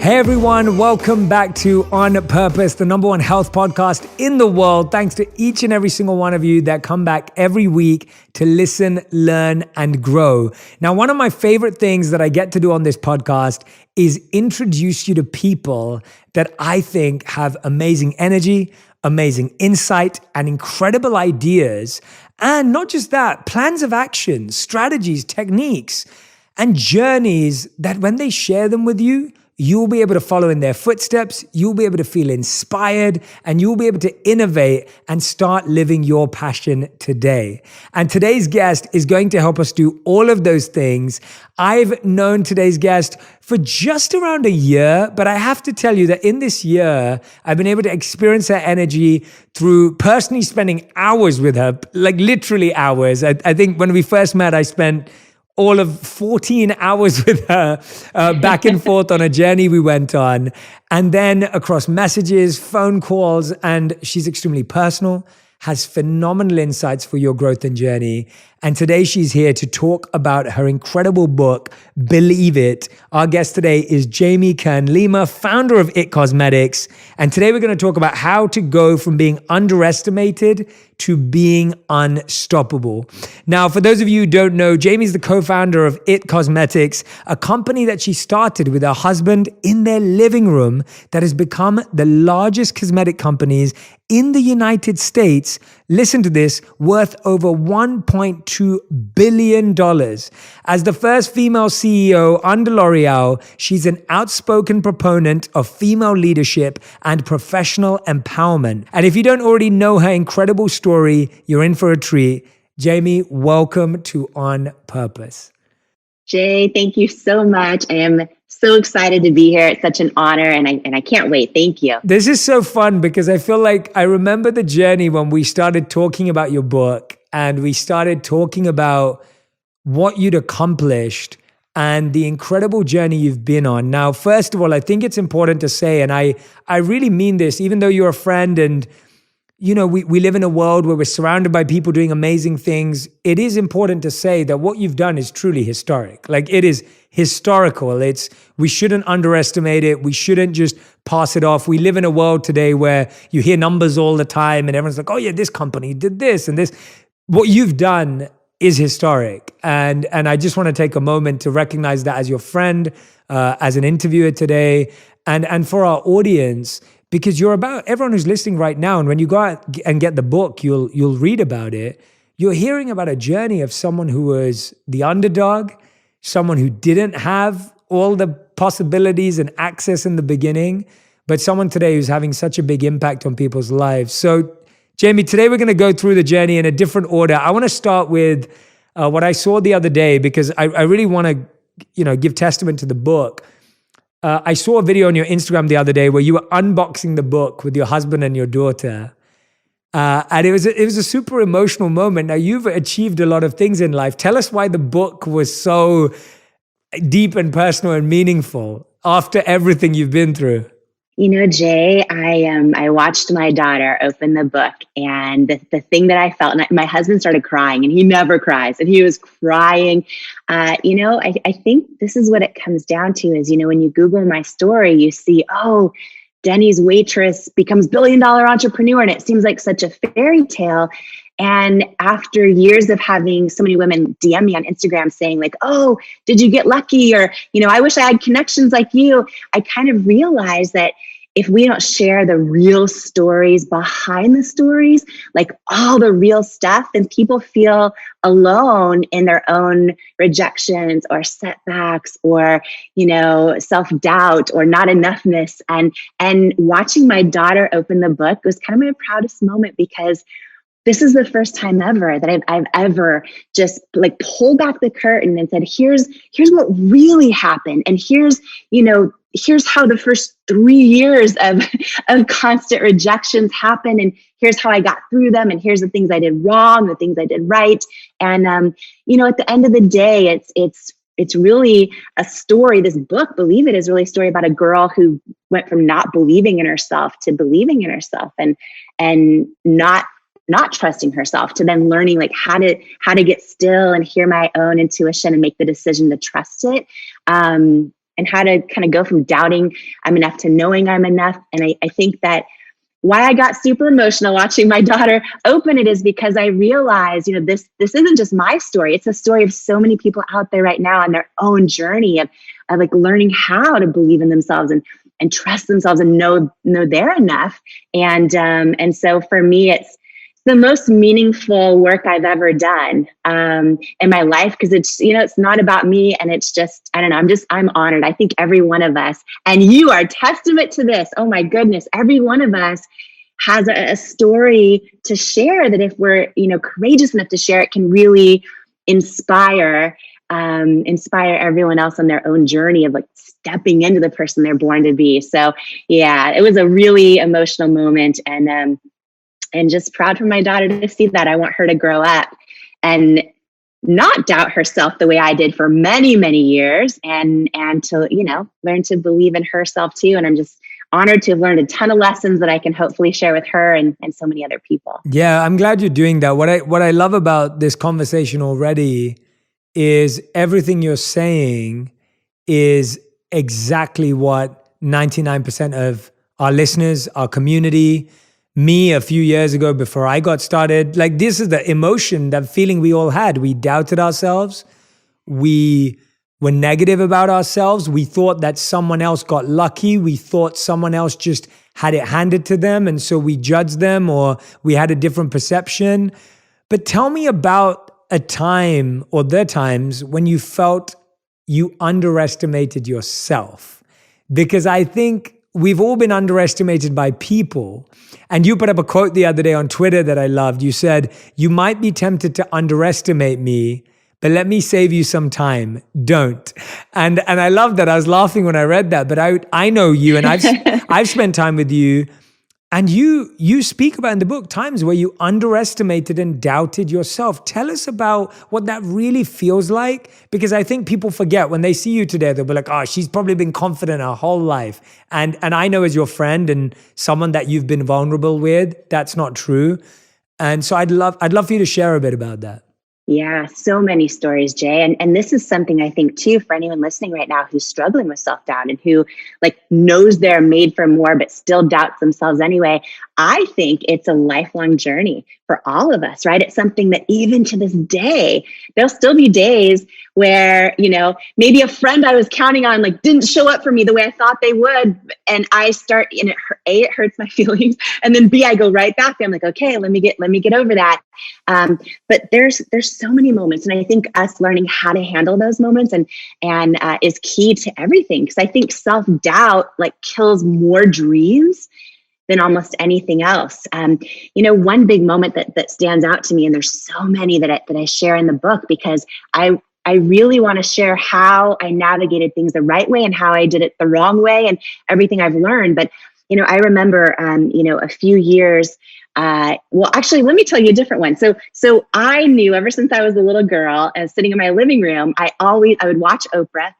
Hey everyone, welcome back to On Purpose, the number one health podcast in the world. Thanks to each and every single one of you that come back every week to listen, learn, and grow. Now, one of my favorite things that I get to do on this podcast is introduce you to people that I think have amazing energy, amazing insight, and incredible ideas. And not just that, plans of action, strategies, techniques, and journeys that when they share them with you, you'll be able to follow in their footsteps, you'll be able to feel inspired, and you'll be able to innovate and start living your passion today. And today's guest is going to help us do all of those things. I've known today's guest for just around a year, but I have to tell you that in this year, I've been able to experience her energy through personally spending hours with her, like literally hours. I think when we first met, I spent all of 14 hours with her back and forth on a journey we went on. And then across messages, phone calls, and she's extremely personal, has phenomenal insights for your growth and journey. And today she's here to talk about her incredible book, Believe It. Our guest today is Kern Lima, founder of It Cosmetics. And today we're going to talk about how to go from being underestimated to being unstoppable. Now, for those of you who don't know, Jamie's the co-founder of It Cosmetics, a company that she started with her husband in their living room that has become the largest cosmetic companies in the United States. Listen to this, worth over $1.2 billion. As the first female CEO under L'Oreal, she's an outspoken proponent of female leadership and professional empowerment. And if you don't already know her incredible story, you're in for a treat. Jamie, welcome to On Purpose. Jay, thank you so much. I am so excited to be here. It's such an honor, and I can't wait. Thank you. This is so fun because I feel like I remember the journey when we started talking about your book and we started talking about what you'd accomplished and the incredible journey you've been on. Now, first of all, I think it's important to say, and I really mean this, even though you're a friend and you know, we live in a world where we're surrounded by people doing amazing things. It is important to say that what you've done is truly historic. Like, it is historical. We shouldn't underestimate it. We shouldn't just pass it off. We live in a world today where you hear numbers all the time and everyone's like, oh yeah, this company did this and this. What you've done is historic. And I just want to take a moment to recognize that as your friend, as an interviewer today, and for our audience, because you're about everyone who's listening right now. And when you go out and get the book, you'll read about it. You're hearing about a journey of someone who was the underdog, someone who didn't have all the possibilities and access in the beginning, but someone today who's having such a big impact on people's lives. So, Jamie, today we're going to go through the journey in a different order. I want to start with what I saw the other day because I really want to, give testament to the book. I saw a video on your Instagram the other day where you were unboxing the book with your husband and your daughter. And it was a super emotional moment. Now, you've achieved a lot of things in life. Tell us why the book was so deep and personal and meaningful after everything you've been through. You know, Jay, I watched my daughter open the book, and the thing that I felt, and my husband started crying, and he never cries, and he was crying. I think this is what it comes down to is, when you Google my story, you see, oh, Denny's waitress becomes billion-dollar entrepreneur, and it seems like such a fairy tale. And after years of having so many women DM me on Instagram saying like, oh, did you get lucky? Or, I wish I had connections like you. I kind of realized that if we don't share the real stories behind the stories, like all the real stuff, then people feel alone in their own rejections or setbacks or, self-doubt or not enoughness. And watching my daughter open the book was kind of my proudest moment because this is the first time ever that I've ever just like pulled back the curtain and said, here's what really happened. And here's how the first 3 years of constant rejections happened. And here's how I got through them. And here's the things I did wrong, the things I did right. And, at the end of the day, it's really a story. This book, Believe It, is really a story about a girl who went from not believing in herself to believing in herself and not trusting herself to then learning like how to get still and hear my own intuition and make the decision to trust it. and how to kind of go from doubting I'm enough to knowing I'm enough. And I think that why I got super emotional watching my daughter open it is because I realized, this isn't just my story. It's a story of so many people out there right now on their own journey of like learning how to believe in themselves and trust themselves and know they're enough. And so for me, it's the most meaningful work I've ever done in my life, because it's not about me, and it's just, I don't know, I'm honored. I think every one of us, and you are testament to this. Oh my goodness, every one of us has a story to share that if we're, courageous enough to share, it can really inspire everyone else on their own journey of like stepping into the person they're born to be. So yeah, it was a really emotional moment, and just proud for my daughter to see that. I want her to grow up and not doubt herself the way I did for many, many years, and to, learn to believe in herself too. And I'm just honored to have learned a ton of lessons that I can hopefully share with her and so many other people. Yeah, I'm glad you're doing that. What I love about this conversation already is everything you're saying is exactly what 99% of our listeners, our community, me a few years ago before I got started, like this is the emotion, that feeling we all had. We doubted ourselves. We were negative about ourselves. We thought that someone else got lucky. We thought someone else just had it handed to them. And so we judged them, or we had a different perception. But tell me about a time, or the times, when you felt you underestimated yourself. Because I think we've all been underestimated by people. And you put up a quote the other day on Twitter that I loved. You said, "You might be tempted to underestimate me, but let me save you some time. Don't." And I love that. I was laughing when I read that, but I know you, and I've spent time with you. And you speak about in the book times where you underestimated and doubted yourself. Tell us about what that really feels like, because I think people forget when they see you today, they'll be like, "Oh, she's probably been confident her whole life." And I know, as your friend and someone that you've been vulnerable with, that's not true. And so I'd love for you to share a bit about that. Yeah, so many stories, Jay. And this is something I think too, for anyone listening right now who's struggling with self-doubt and who like knows they're made for more, but still doubts themselves anyway. I think it's a lifelong journey for all of us, right? It's something that even to this day, there'll still be days where, maybe a friend I was counting on like didn't show up for me the way I thought they would. And I start, and it hurts my feelings. And then B, I go right back there. I'm like, okay, let me get over that. But there's so many moments, and I think us learning how to handle those moments and is key to everything. Because I think self-doubt like kills more dreams than almost anything else. One big moment that stands out to me, and there's so many that I share in the book, because I really want to share how I navigated things the right way and how I did it the wrong way and everything I've learned. But I remember a few years. Well, actually, let me tell you a different one. So I knew ever since I was a little girl, and sitting in my living room, I would watch Oprah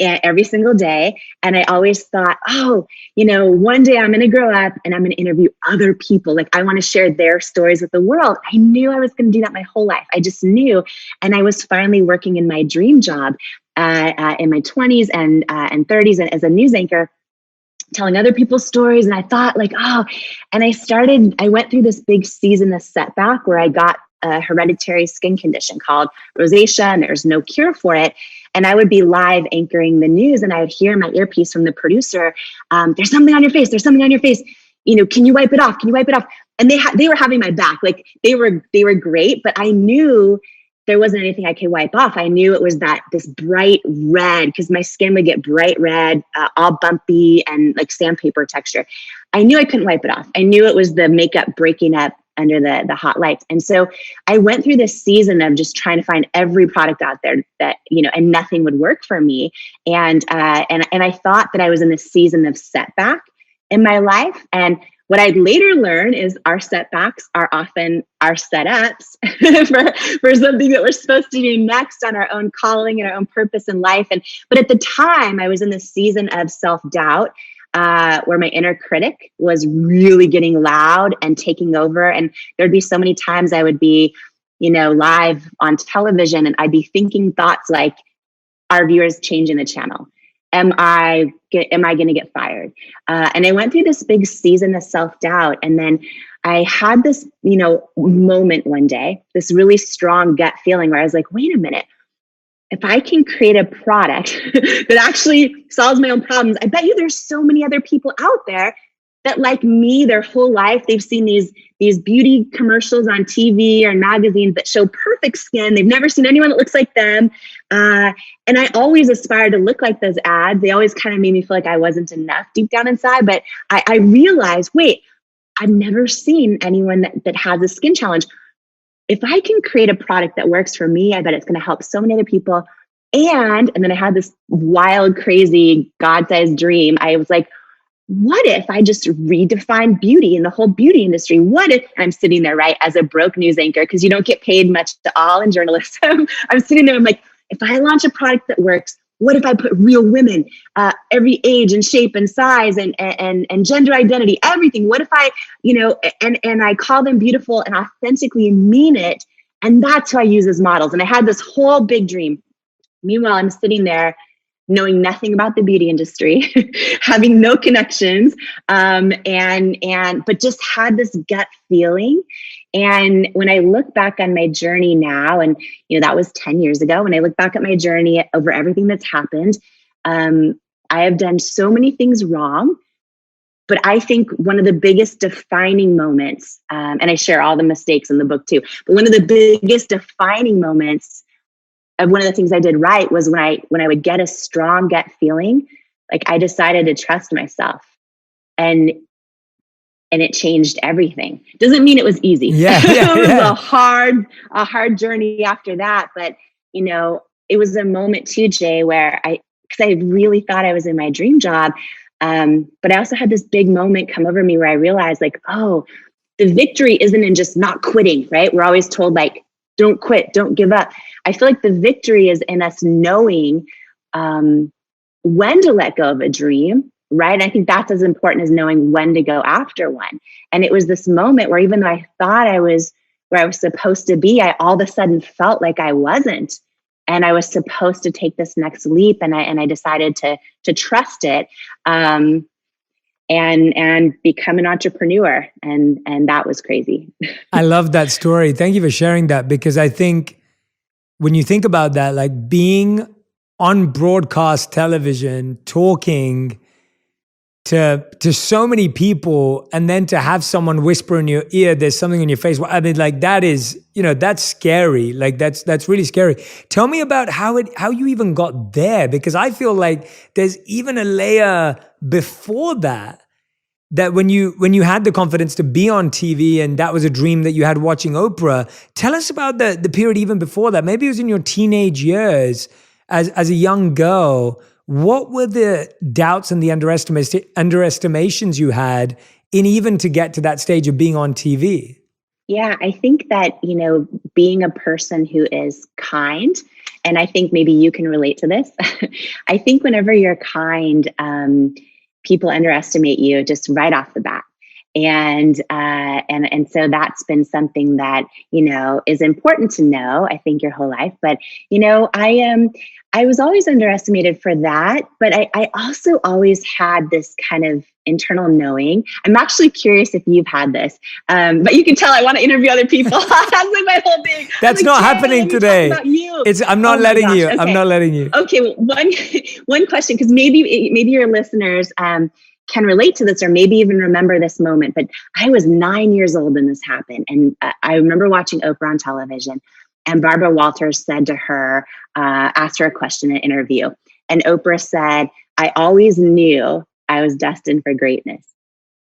every single day. And I always thought, one day I'm going to grow up and I'm going to interview other people. Like, I want to share their stories with the world. I knew I was going to do that my whole life. I just knew. And I was finally working in my dream job in my 20s and 30s as a news anchor, telling other people's stories. And I thought and I went through this big season of setback where I got a hereditary skin condition called rosacea, and there's no cure for it. And I would be live anchoring the news, and I would hear in my earpiece from the producer, "There's something on your face. There's something on your face. Can you wipe it off? Can you wipe it off?" And they were having my back. Like, they were great, but I knew there wasn't anything I could wipe off. I knew it was this bright red, because my skin would get bright red, all bumpy and like sandpaper texture. I knew I couldn't wipe it off. I knew it was the makeup breaking up under the hot lights. And so I went through this season of just trying to find every product out there that, and nothing would work for me. And I thought that I was in this season of setback in my life. And what I'd later learn is our setbacks are often our setups for something that we're supposed to do next on our own calling and our own purpose in life. But at the time, I was in this season of self-doubt, where my inner critic was really getting loud and taking over. And there'd be so many times I would be, live on television, and I'd be thinking thoughts like, "Our viewers changing the channel. am I going to get fired? And I went through this big season of self-doubt. And then I had this, moment one day, this really strong gut feeling where I was like, wait a minute, if I can create a product that actually solves my own problems, I bet you there's so many other people out there that, like me, their whole life, they've seen these beauty commercials on TV or in magazines that show perfect skin. They've never seen anyone that looks like them. And I always aspired to look like those ads. They always kind of made me feel like I wasn't enough deep down inside. But I realized, wait, I've never seen anyone that has a skin challenge. If I can create a product that works for me, I bet it's going to help so many other people. And then I had this wild, crazy, God-sized dream. I was like, what if I just redefine beauty and the whole beauty industry? What if I'm sitting there, right, as a broke news anchor, because you don't get paid much at all in journalism. I'm sitting there, I'm like, if I launch a product that works, what if I put real women, every age and shape and size and gender identity, everything? What if I, and I call them beautiful and authentically mean it? And that's who I use as models. And I had this whole big dream. Meanwhile, I'm sitting there knowing nothing about the beauty industry, having no connections, but just had this gut feeling. And when I look back on my journey now, and that was 10 years ago, when I look back at my journey over everything that's happened, I have done so many things wrong. But I think one of the biggest defining moments, and I share all the mistakes in the book too, but one of the biggest defining moments of one of the things I did right was when I would get a strong gut feeling, like I decided to trust myself, and it changed everything. Doesn't mean it was easy. Yeah, It was a hard journey after that. But it was a moment too, Jay, where because I really thought I was in my dream job, but I also had this big moment come over me where I realized, like, oh, the victory isn't in just not quitting, right? We're always told, like, don't quit, don't give up. I feel like the victory is in us knowing when to let go of a dream, right? And I think that's as important as knowing when to go after one. And it was this moment where even though I thought I was where I was supposed to be, I all of a sudden felt like I wasn't. And I was supposed to take this next leap, and I decided to trust it. And become an entrepreneur. And that was crazy. I love that story. Thank you for sharing that, because I think when you think about that, like being on broadcast television, talking to so many people, and then to have someone whisper in your ear, there's something in your face. I mean, like that is, that's scary. Like that's really scary. Tell me about how you even got there, because I feel like there's even a layer before that when you had the confidence to be on TV, and that was a dream that you had watching Oprah. Tell us about the period even before that. Maybe it was in your teenage years as a young girl. What were the doubts and the underestimations you had in even to get to that stage of being on TV? Yeah, I think that, being a person who is kind, and I think maybe you can relate to this. I think whenever you're kind, people underestimate you just right off the bat. And so that's been something that, is important to know, I think, your whole life. But, I was always underestimated for that, but I also always had this kind of internal knowing. I'm actually curious if you've had this, but you can tell I want to interview other people. That's like my whole thing. That's not happening today. I'm not letting you. Okay. I'm not letting you. Okay, well, one question, because maybe your listeners can relate to this, or maybe even remember this moment. But I was 9 years old when this happened, and I remember watching Oprah on television. And Barbara Walters said to her, asked her a question in an interview. And Oprah said, I always knew I was destined for greatness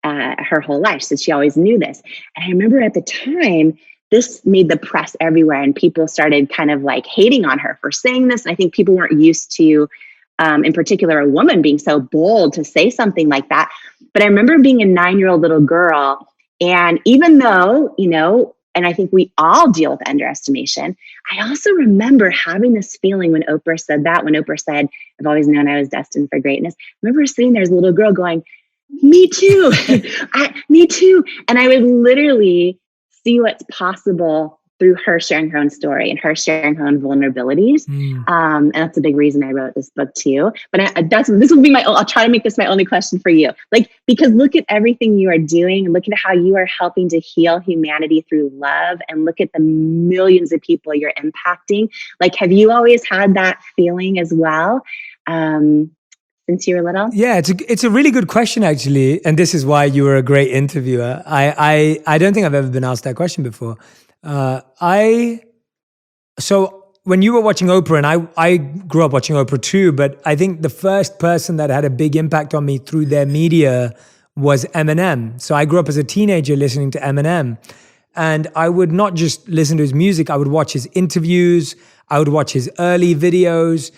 her whole life. So she always knew this. And I remember at the time, this made the press everywhere, and people started kind of like hating on her for saying this. And I think people weren't used to, in particular, a woman being so bold to say something like that. But I remember being a 9-year-old little girl. And even though, and I think we all deal with underestimation, I also remember having this feeling when Oprah said that, when Oprah said, I've always known I was destined for greatness. I remember sitting there as a little girl going, me too, me too. And I would literally see what's possible through her sharing her own story and her sharing her own vulnerabilities. And that's a big reason I wrote this book too. But this will be I'll try to make this my only question for you. Like, because look at everything you are doing and look at how you are helping to heal humanity through love, and look at the millions of people you're impacting. Like, have you always had that feeling as well? Since you were little? Yeah, it's a really good question, actually. And this is why you were a great interviewer. I don't think I've ever been asked that question before. So when you were watching Oprah, and I grew up watching Oprah too, but I think the first person that had a big impact on me through their media was Eminem. So I grew up as a teenager listening to Eminem. And I would not just listen to his music, I would watch his interviews, I would watch his early videos.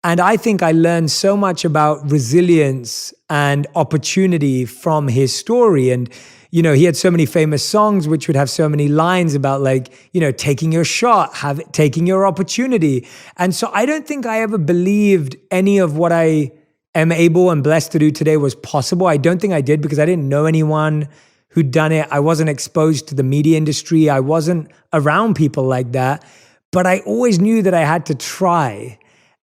And I think I learned so much about resilience and opportunity from his story. And, you know, he had so many famous songs which would have so many lines about, like, you know, taking your shot, taking your opportunity. And so I don't think I ever believed any of what I am able and blessed to do today was possible. I don't think I did, because I didn't know anyone who'd done it. I wasn't exposed to the media industry. I wasn't around people like that. But I always knew that I had to try.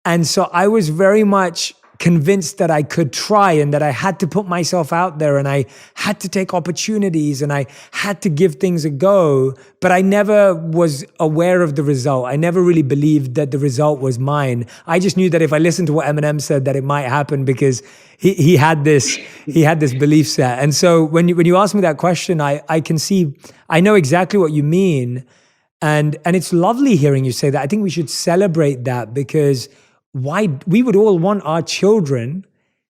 And so I was very much convinced that I could try, and that I had to put myself out there, and I had to take opportunities, and I had to give things a go. But I never was aware of the result. I never really believed that the result was mine. I just knew that if I listened to what Eminem said, that it might happen, because he had this belief set. And so when you ask me that question, I know exactly what you mean. And it's lovely hearing you say that. I think we should celebrate that, because we would all want our children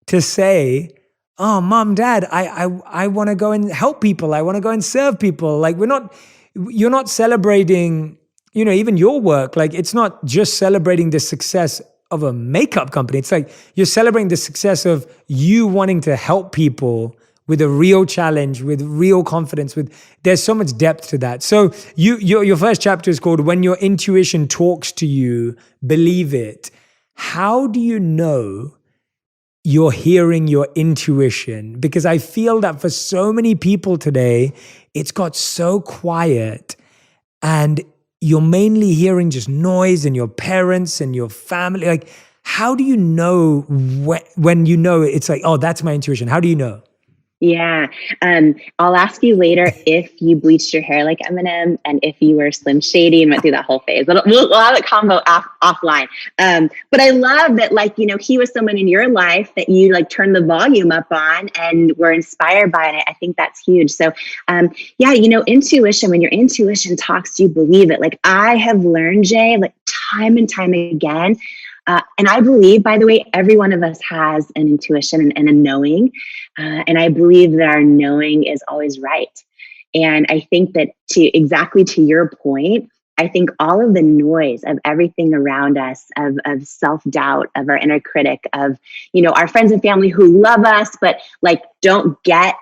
to say, "Oh, mom, dad, I want to go and help people. I want to go and serve people." Like, you're not celebrating, you know, even your work. Like, it's not just celebrating the success of a makeup company. It's like you're celebrating the success of you wanting to help people with a real challenge, with real confidence. There's so much depth to that. So your first chapter is called "When Your Intuition Talks to You, Believe It." How do you know you're hearing your intuition? Because I feel that for so many people today, it's got so quiet, and you're mainly hearing just noise and your parents and your family. Like, how do you know when you know it's like, oh, that's my intuition? How do you know? Yeah. I'll ask you later if you bleached your hair like Eminem, and if you were Slim Shady and went through that whole phase. We'll have a combo offline. But I love that, like, you know, he was someone in your life that you like turned the volume up on and were inspired by it. I think that's huge. So, yeah, you know, intuition, when your intuition talks to you, believe it. Like, I have learned, Jay, like time and time again. And I believe, by the way, every one of us has an intuition and a knowing. And I believe that our knowing is always right. And I think that exactly to your point, I think all of the noise of everything around us, of self-doubt, of our inner critic, of, you know, our friends and family who love us, but like don't get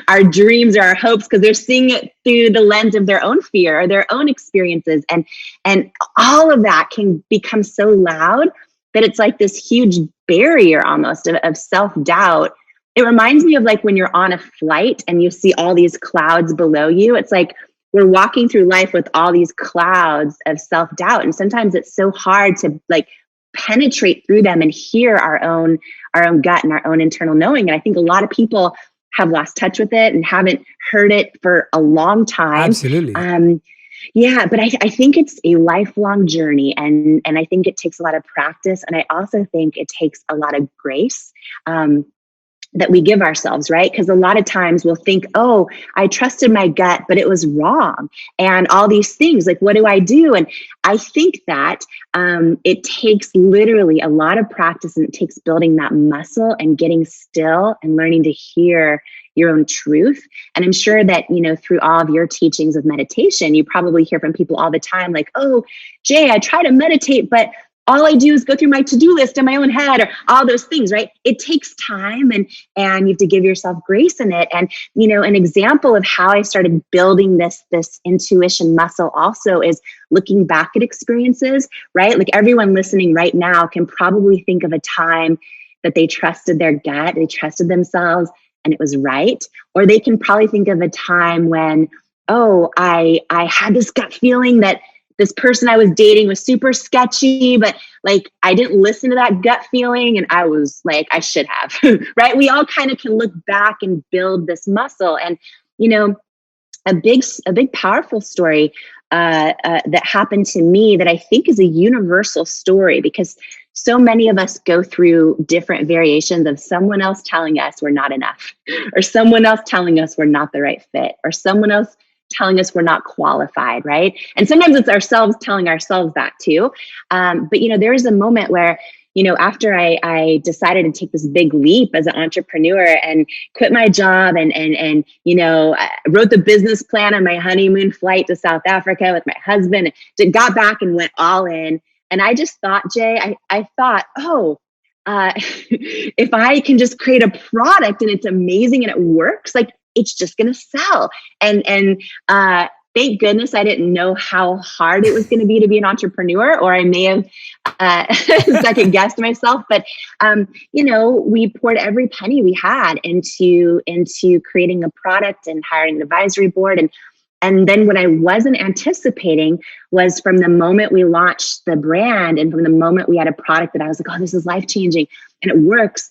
our dreams or our hopes because they're seeing it through the lens of their own fear or their own experiences. And all of that can become so loud that it's like this huge barrier almost of self-doubt. It reminds me of like when you're on a flight and you see all these clouds below you. It's like we're walking through life with all these clouds of self-doubt. And sometimes it's so hard to like penetrate through them and hear our own gut and our own internal knowing. And I think a lot of people have lost touch with it and haven't heard it for a long time. Absolutely. Yeah, but I think it's a lifelong journey, and I think it takes a lot of practice. And I also think it takes a lot of grace that we give ourselves, right? Because a lot of times we'll think, oh, I trusted my gut, but it was wrong. And all these things, like, what do I do? And I think that it takes literally a lot of practice, and it takes building that muscle and getting still and learning to hear your own truth. And I'm sure that, you know, through all of your teachings of meditation, you probably hear from people all the time, like, oh, Jay, I try to meditate, but all I do is go through my to-do list in my own head, or all those things, right? It takes time, and you have to give yourself grace in it. And, you know, an example of how I started building this intuition muscle also is looking back at experiences, right? Like, everyone listening right now can probably think of a time that they trusted their gut, they trusted themselves, and it was right. Or they can probably think of a time when, oh, I had this gut feeling that this person I was dating was super sketchy, but like I didn't listen to that gut feeling, and I was like, I should have. Right? We all kind of can look back and build this muscle. And you know, a big powerful story that happened to me that I think is a universal story, because so many of us go through different variations of someone else telling us we're not enough, or someone else telling us we're not the right fit, or someone else telling us we're not qualified, right? And sometimes it's ourselves telling ourselves that too. But there was a moment where, after I decided to take this big leap as an entrepreneur and quit my job and I wrote the business plan on my honeymoon flight to South Africa with my husband, got back and went all in. And I just thought, Jay, I thought, if I can just create a product and it's amazing and it works, like it's just going to sell. And thank goodness I didn't know how hard it was going to be an entrepreneur, or I may have second guessed myself. But we poured every penny we had into creating a product and hiring an advisory board. And then what I wasn't anticipating was, from the moment we launched the brand and from the moment we had a product that I was like, oh, this is life-changing and it works,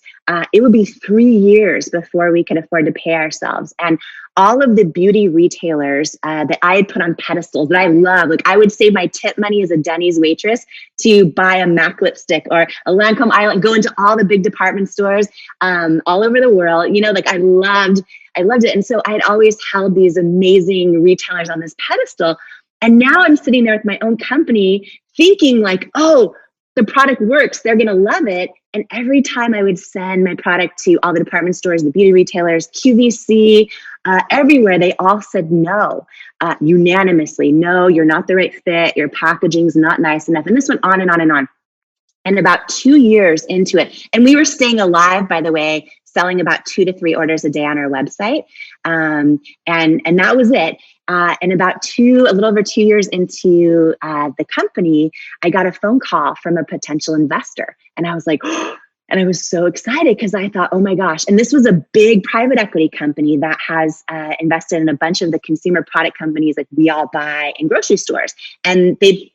it would be 3 years before we could afford to pay ourselves. And all of the beauty retailers that I had put on pedestals that I love, like I would save my tip money as a Denny's waitress to buy a MAC lipstick or a Lancome eyeliner, go into all the big department stores all over the world. Like I loved it. And so I had always held these amazing retailers on this pedestal. And now I'm sitting there with my own company thinking like, oh, the product works, they're going to love it. And every time I would send my product to all the department stores, the beauty retailers, QVC, everywhere, they all said no, unanimously. No, you're not the right fit. Your packaging's not nice enough. And this went on and on and on. And about 2 years into it, and we were staying alive, by the way, selling about 2 to 3 orders a day on our website. And that was it. And about a little over 2 years into the company, I got a phone call from a potential investor. And I was like, and I was so excited because I thought, oh my gosh. And this was a big private equity company that has invested in a bunch of the consumer product companies like We All Buy in grocery stores. And they've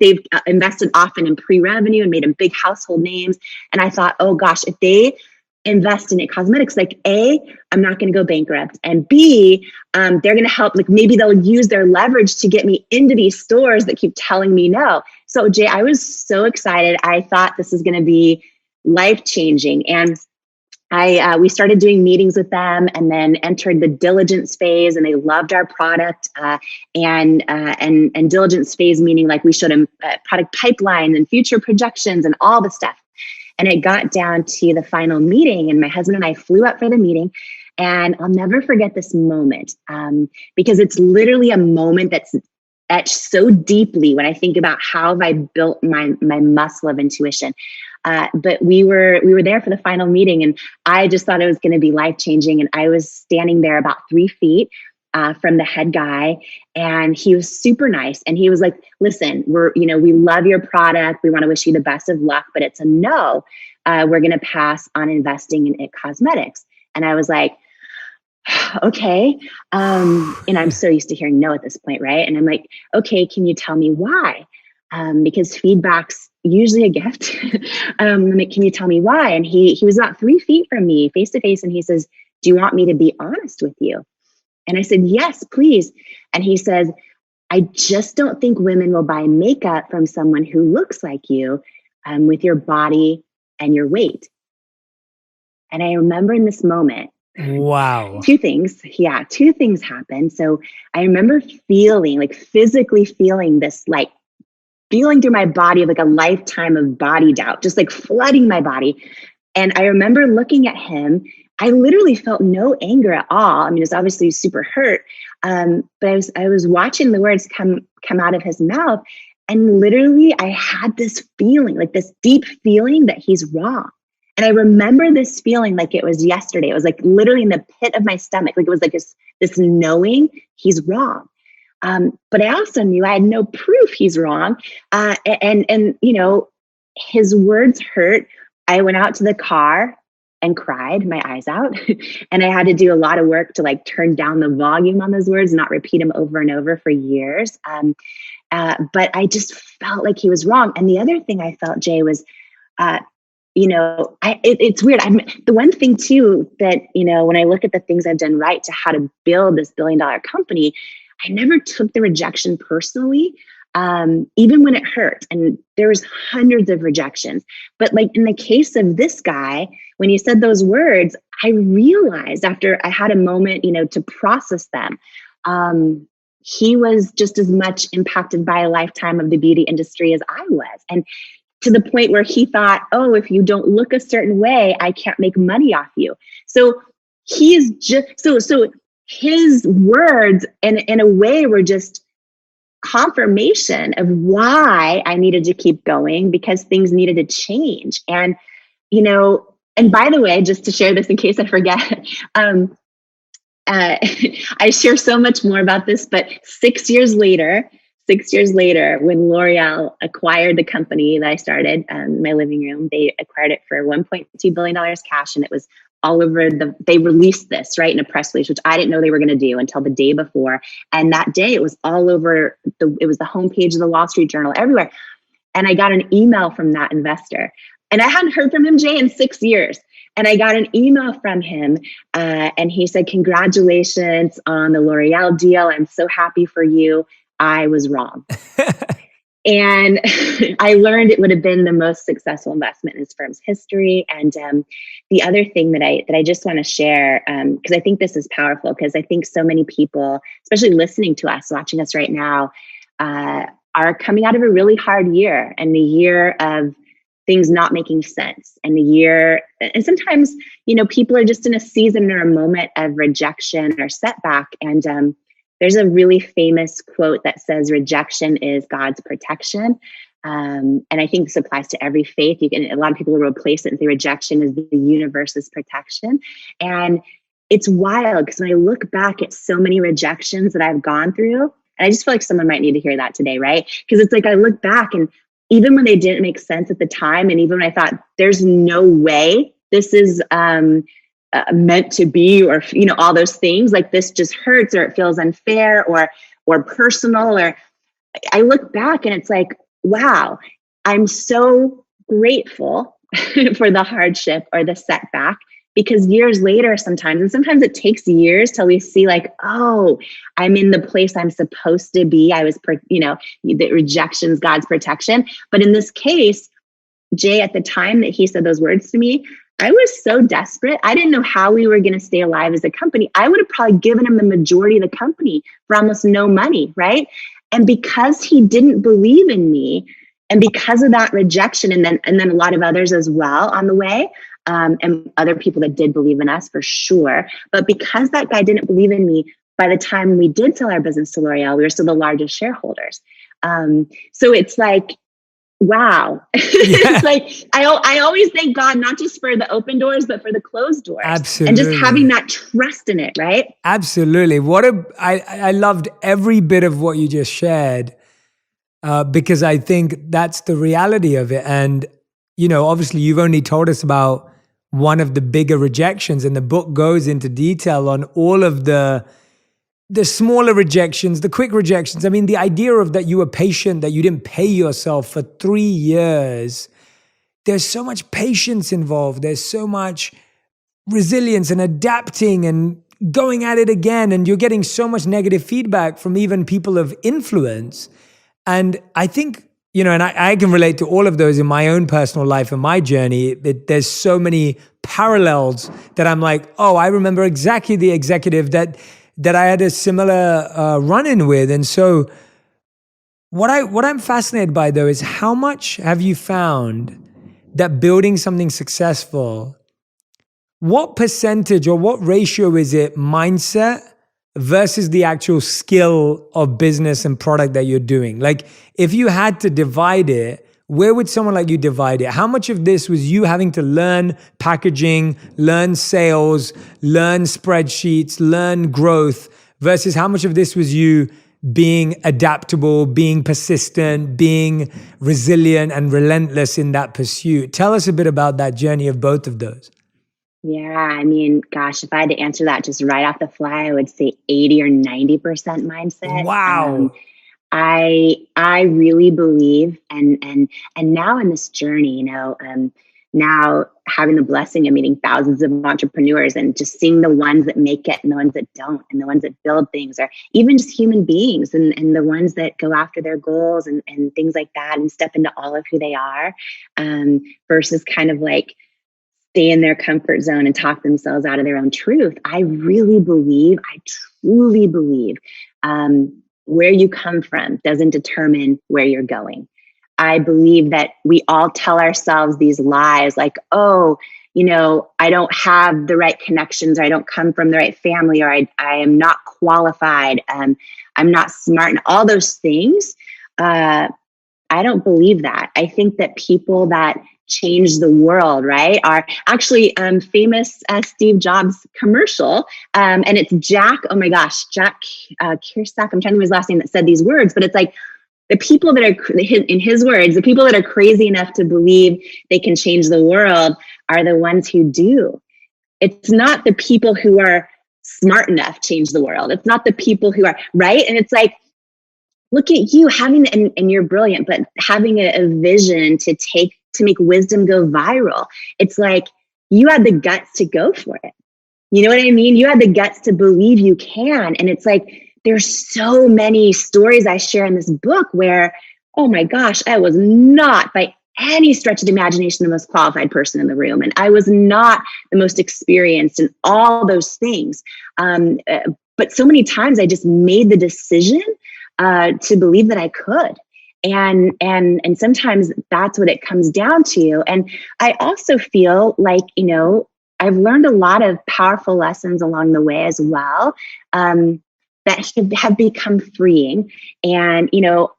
invested often in pre-revenue and made them big household names. And I thought, oh gosh, if they invest in cosmetics, like A, I'm not going to go bankrupt, and B, they're going to help, like maybe they'll use their leverage to get me into these stores that keep telling me no. So Jay, I was so excited. I thought this is going to be life-changing. And we started doing meetings with them, and then entered the diligence phase, and they loved our product. And diligence phase meaning like we showed them product pipelines and future projections and all the stuff. And it got down to the final meeting, and my husband and I flew up for the meeting. And I'll never forget this moment because it's literally a moment that's etched so deeply when I think about how have I built my muscle of intuition. But we were there for the final meeting, and I just thought it was going to be life-changing. And I was standing there about 3 feet from the head guy, and he was super nice. And he was like, listen, we love your product. We want to wish you the best of luck, but it's a no. We're going to pass on investing in It Cosmetics. And I was like, okay. And I'm so used to hearing no at this point, right? And I'm like, okay, can you tell me why? Because feedback's usually a gift. I'm like, can you tell me why? And he was about 3 feet from me, face to face. And he says, do you want me to be honest with you? And I said, yes, please. And he says, I just don't think women will buy makeup from someone who looks like you with your body and your weight. And I remember in this moment, wow, two things happened. So I remember physically feeling this, like feeling through my body of like a lifetime of body doubt, just like flooding my body. And I remember looking at him. I literally felt no anger at all. I mean, it was obviously super hurt. But I was watching the words come out of his mouth. And literally I had this feeling, like this deep feeling that he's wrong. And I remember this feeling like it was yesterday. It was like literally in the pit of my stomach. Like it was like this knowing he's wrong. But I also knew I had no proof he's wrong. And his words hurt. I went out to the car and cried my eyes out. And I had to do a lot of work to like turn down the volume on those words, not repeat them over and over for years. But I just felt like he was wrong. And the other thing I felt, Jay, was, it's weird. The one thing too that, when I look at the things I've done right to how to build this billion-dollar company, I never took the rejection personally, even when it hurt. And there was hundreds of rejections. But like in the case of this guy, when he said those words, I realized after I had a moment, to process them, he was just as much impacted by a lifetime of the beauty industry as I was. And to the point where he thought, oh, if you don't look a certain way, I can't make money off you. So he's just, so his words in a way were just confirmation of why I needed to keep going, because things needed to change. And, and by the way, just to share this in case I forget, I share so much more about this, but 6 years later, when L'Oreal acquired the company that I started, my living room, they acquired it for $1.2 billion cash. And it was all over they released this, right, in a press release, which I didn't know they were going to do until the day before. And that day it was all over it was the homepage of the Wall Street Journal, everywhere. And I got an email from that investor. And I hadn't heard from him, Jay, in 6 years. And I got an email from him and he said, congratulations on the L'Oreal deal. I'm so happy for you. I was wrong. And I learned it would have been the most successful investment in his firm's history. And the other thing that I just want to share, because I think this is powerful, because I think so many people, especially listening to us, watching us right now, are coming out of a really hard year, and the year of things not making sense, and sometimes, people are just in a season or a moment of rejection or setback. And there's a really famous quote that says, rejection is God's protection. And I think this applies to every faith. A lot of people will replace it and say rejection is the universe's protection. And it's wild, because when I look back at so many rejections that I've gone through, and I just feel like someone might need to hear that today, right? Because it's like I look back, and even when they didn't make sense at the time, and even when I thought there's no way this is meant to be, or all those things, like this just hurts, or it feels unfair, or personal, or I look back and it's like, wow, I'm so grateful for the hardship or the setback, because years later sometimes it takes years till we see like, oh, I'm in the place I'm supposed to be. I was, the rejection's God's protection. But in this case, Jay, at the time that he said those words to me, I was so desperate. I didn't know how we were going to stay alive as a company. I would have probably given him the majority of the company for almost no money, right? And because he didn't believe in me, and because of that rejection, and then a lot of others as well on the way, and other people that did believe in us for sure. But because that guy didn't believe in me, by the time we did sell our business to L'Oreal, we were still the largest shareholders. So it's like, wow. It's like, I always thank God, not just for the open doors, but for the closed doors. Absolutely. And just having that trust in it, right? Absolutely. I loved every bit of what you just shared, because I think that's the reality of it. And, obviously you've only told us about one of the bigger rejections, and the book goes into detail on all of the smaller rejections, the quick rejections. I mean, the idea of that you were patient, that you didn't pay yourself for 3 years. There's so much patience involved. There's so much resilience and adapting and going at it again. And you're getting so much negative feedback from even people of influence. And I think, and I can relate to all of those in my own personal life and my journey. There's so many parallels that I'm like, oh, I remember exactly the executive that I had a similar run-in with. And so what I'm fascinated by, though, is how much have you found that building something successful, what percentage or what ratio is it mindset versus the actual skill of business and product that you're doing? Like, if you had to divide it, where would someone like you divide it? How much of this was you having to learn packaging, learn sales, learn spreadsheets, learn growth, versus how much of this was you being adaptable, being persistent, being resilient and relentless in that pursuit? Tell us a bit about that journey of both of those. Yeah, I mean, gosh, if I had to answer that just right off the fly, I would say 80 or 90% mindset. Wow. I really believe, and now in this journey, now having the blessing of meeting thousands of entrepreneurs and just seeing the ones that make it and the ones that don't, and the ones that build things, or even just human beings, and the ones that go after their goals and things like that, and step into all of who they are, versus kind of like stay in their comfort zone and talk themselves out of their own truth. I really believe, I truly believe, where you come from doesn't determine where you're going. I believe that we all tell ourselves these lies like, oh, I don't have the right connections, or I don't come from the right family, or I am not qualified, I'm not smart, and all those things. I don't believe that. I think that people that change the world, right, are actually famous Steve Jobs commercial. And it's Jack, oh my gosh, Jack Kiersack, I'm trying to remember his last name, that said these words, but it's like the people that are, in his words, the people that are crazy enough to believe they can change the world are the ones who do. It's not the people who are smart enough change the world. It's not the people who are, right? And it's like, look at you having, and you're brilliant, but having a vision to make wisdom go viral. It's like you had the guts to go for it. You know what I mean? You had the guts to believe you can. And it's like, there's so many stories I share in this book where, oh my gosh, I was not by any stretch of the imagination the most qualified person in the room. And I was not the most experienced in all those things. But so many times I just made the decision to believe that I could. And sometimes that's what it comes down to. And I also feel like, I've learned a lot of powerful lessons along the way as well, that have become freeing. And,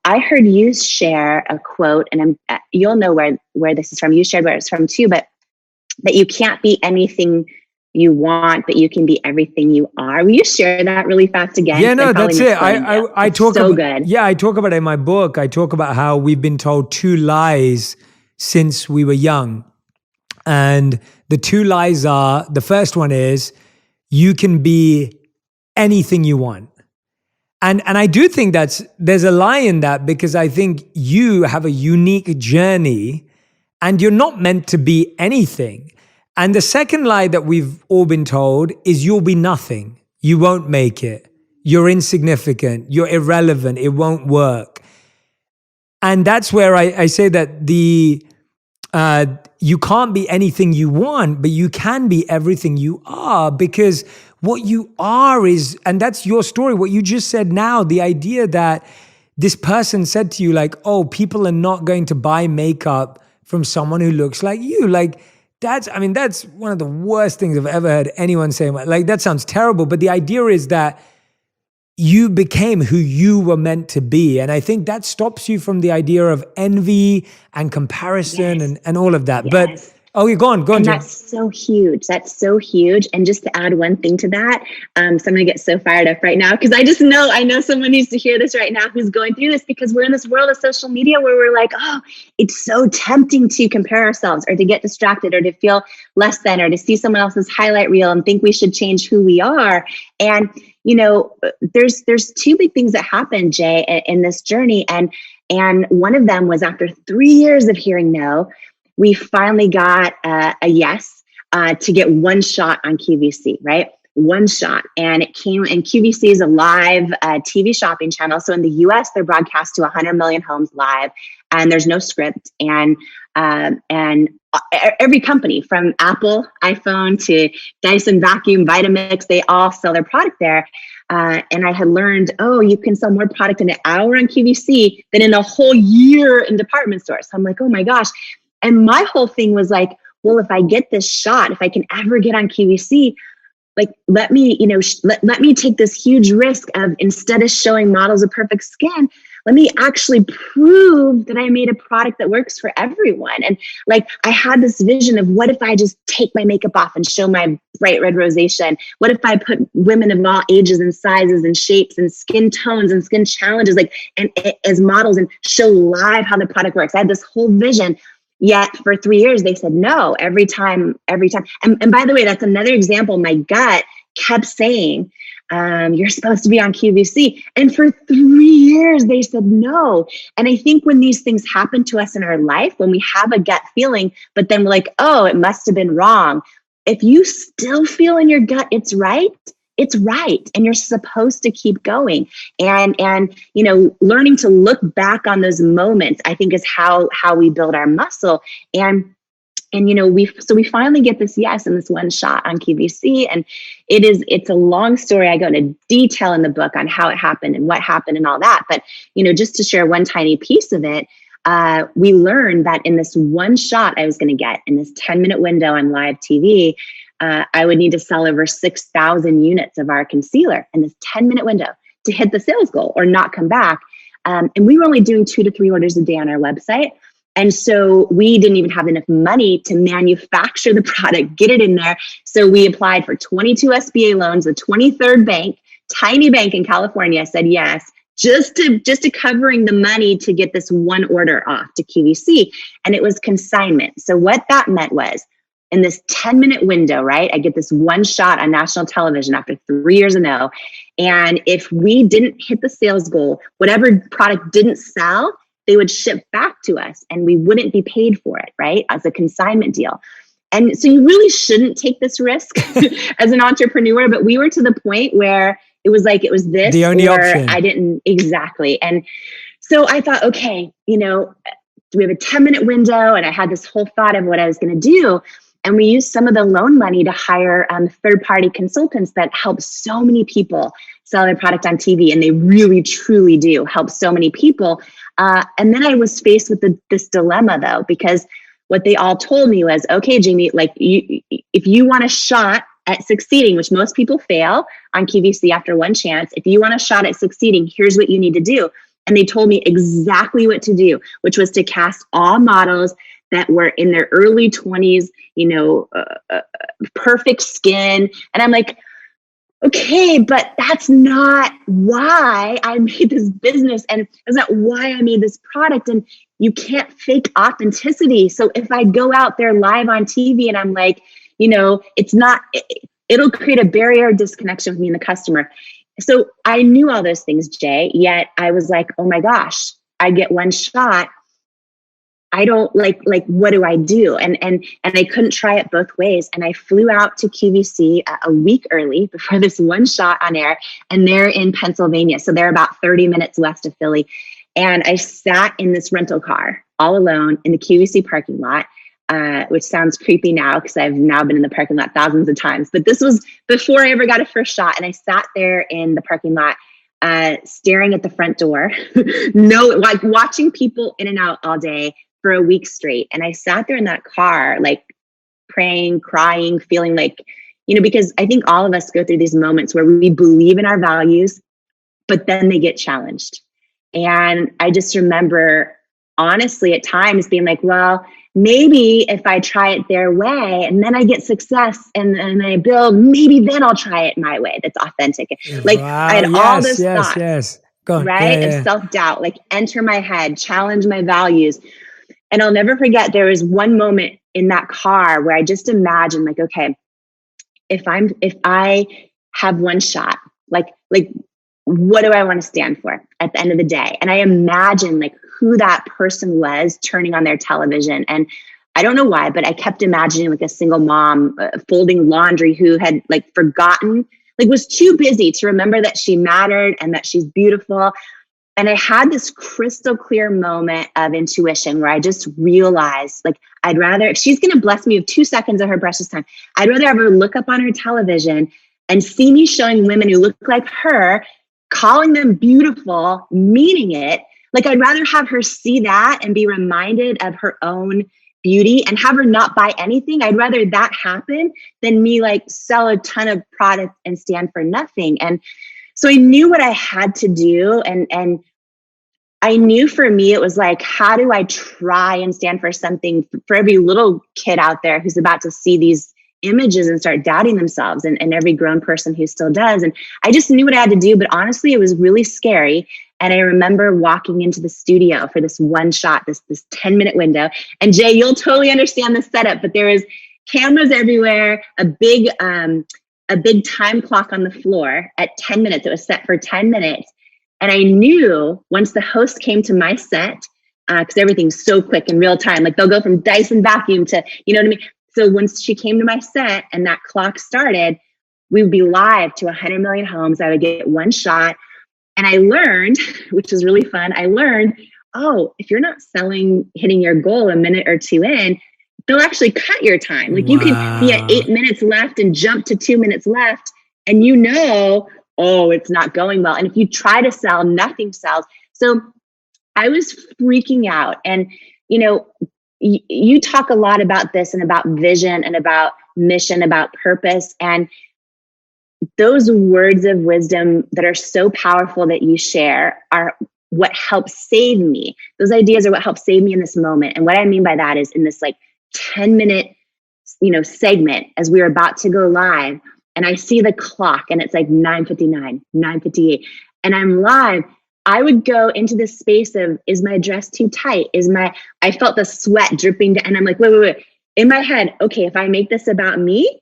I heard you share a quote, and you'll know where this is from. You shared where it's from too, but that you can't be anything you want, but you can be everything you are. Will you share that really fast again? Yeah, no, that's it. I talk so about, good. Yeah, I talk about it in my book. I talk about how we've been told two lies since we were young. And the two lies are, the first one is, you can be anything you want. And I do think there's a lie in that, because I think you have a unique journey and you're not meant to be anything. And the second lie that we've all been told is you'll be nothing. You won't make it. You're insignificant. You're irrelevant. It won't work. And that's where I say that you can't be anything you want, but you can be everything you are, because what you are is, and that's your story, what you just said now, the idea that this person said to you, like, oh, people are not going to buy makeup from someone who looks like you. Like, that's one of the worst things I've ever heard anyone say. Like, that sounds terrible, but the idea is that you became who you were meant to be. And I think that stops you from the idea of envy and comparison, Yes. and all of that. Yes. But, oh, you're gone. And Jim. that's so huge. That's so huge. And just to add one thing to that, so I'm going to get so fired up right now, because I know someone needs to hear this right now who's going through this, because we're in this world of social media where we're like, oh, it's so tempting to compare ourselves, or to get distracted, or to feel less than, or to see someone else's highlight reel and think we should change who we are. And, there's two big things that happened, Jay, in this journey. And one of them was, after 3 years of hearing no, we finally got a yes to get one shot on QVC, right? One shot. And it came, and QVC is a live TV shopping channel. So in the US, they're broadcast to 100 million homes live, and there's no script. And every company, from Apple, iPhone, to Dyson vacuum, Vitamix, they all sell their product there. And I had learned, oh, you can sell more product in an hour on QVC than in a whole year in department stores. So I'm like, oh my gosh. And my whole thing was like, well, if I get this shot, if I can ever get on QVC, like, let me take this huge risk of, instead of showing models of perfect skin, let me actually prove that I made a product that works for everyone. And like, I had this vision of, what if I just take my makeup off and show my bright red rosacea? What if I put women of all ages and sizes and shapes and skin tones and skin challenges, like, and as models, and show live how the product works? I had this whole vision. Yet for 3 years, they said no every time. And by the way, that's another example. My gut kept saying, you're supposed to be on QVC. And for 3 years, they said no. And I think when these things happen to us in our life, when we have a gut feeling, but then we're like, oh, it must have been wrong. If you still feel in your gut it's right, it's right. And you're supposed to keep going. And learning to look back on those moments, I think, is how we build our muscle. And we finally get this yes and this one shot on QVC. And it's a long story. I go into detail in the book on how it happened and what happened and all that. But, just to share one tiny piece of it, we learned that in this one shot I was going to get in this 10-minute window on live TV, I would need to sell over 6,000 units of our concealer in this 10-minute window to hit the sales goal or not come back. And we were only doing 2 to 3 orders a day on our website. And so we didn't even have enough money to manufacture the product, get it in there. So we applied for 22 SBA loans. The 23rd bank, tiny bank in California, said yes, just to covering the money to get this one order off to QVC. And it was consignment. So what that meant was, in this 10-minute window, right, I get this one shot on national television after 3 years ago. And if we didn't hit the sales goal, whatever product didn't sell, they would ship back to us and we wouldn't be paid for it, right, as a consignment deal. And so you really shouldn't take this risk as an entrepreneur. But we were to the point where it was this, the only option. I didn't exactly. And so I thought, okay, we have a 10-minute window, and I had this whole thought of what I was going to do. And we used some of the loan money to hire third-party consultants that help so many people sell their product on TV. And they really, truly do help so many people. And then I was faced with this dilemma, though, because what they all told me was, okay, Jamie, if you want a shot at succeeding, which most people fail on QVC after one chance, if you want a shot at succeeding, here's what you need to do. And they told me exactly what to do, which was to cast all models that were in their early 20s, perfect skin. And I'm like, okay, but that's not why I made this business. And that's not why I made this product. And you can't fake authenticity. So if I go out there live on TV and I'm like, it'll create a barrier of disconnection with me and the customer. So I knew all those things, Jay, yet I was like, oh my gosh, I get one shot. I don't what do I do? And I couldn't try it both ways. And I flew out to QVC a week early before this one shot on air. And they're in Pennsylvania. So they're about 30 minutes west of Philly. And I sat in this rental car all alone in the QVC parking lot, which sounds creepy now because I've now been in the parking lot thousands of times. But this was before I ever got a first shot. And I sat there in the parking lot, staring at the front door, watching people in and out all day for a week straight. And I sat there in that car, praying, crying, feeling because I think all of us go through these moments where we believe in our values, but then they get challenged. And I just remember, honestly, at times being like, well, maybe if I try it their way and then I get success and I build, maybe then I'll try it my way. That's authentic. Wow, I had all those thoughts, yes. Go on. right? Yeah. Of self-doubt, enter my head, challenge my values. And I'll never forget, there was one moment in that car where I just imagined, okay, if I have one shot, what do I want to stand for at the end of the day? And I imagined who that person was turning on their television. And I don't know why, but I kept imagining a single mom folding laundry who had forgotten, was too busy to remember that she mattered and that she's beautiful. And I had this crystal clear moment of intuition where I just realized, I'd rather, if she's going to bless me with 2 seconds of her precious time, I'd rather have her look up on her television and see me showing women who look like her, calling them beautiful, meaning it. I'd rather have her see that and be reminded of her own beauty and have her not buy anything. I'd rather that happen than me sell a ton of product and stand for nothing. And so I knew what I had to do. And I knew for me, it was how do I try and stand for something for every little kid out there who's about to see these images and start doubting themselves, and every grown person who still does. And I just knew what I had to do. But honestly, it was really scary. And I remember walking into the studio for this one shot, this 10-minute window. And Jay, you'll totally understand the setup, but there was cameras everywhere, a big time clock on the floor at 10 minutes. It was set for 10 minutes. And I knew once the host came to my set, because everything's so quick in real time, like they'll go from Dyson vacuum to, you know what I mean? So once she came to my set and that clock started, we would be live to 100 million homes. I would get one shot. And I learned, which was really fun, oh, if you're not hitting your goal a minute or two in, they'll actually cut your time. Like you can be at 8 minutes left and jump to 2 minutes left. And oh, it's not going well. And if you try to sell, nothing sells. So I was freaking out. And, you talk a lot about this and about vision and about mission, about purpose. And those words of wisdom that are so powerful that you share are what helps save me. Those ideas are what help save me in this moment. And what I mean by that is in this 10-minute, segment as we were about to go live, and I see the clock and it's 9:59, 9:58, and I'm live. I would go into this space of, is my dress too tight? I felt the sweat dripping down, and I'm like, wait. In my head, okay, if I make this about me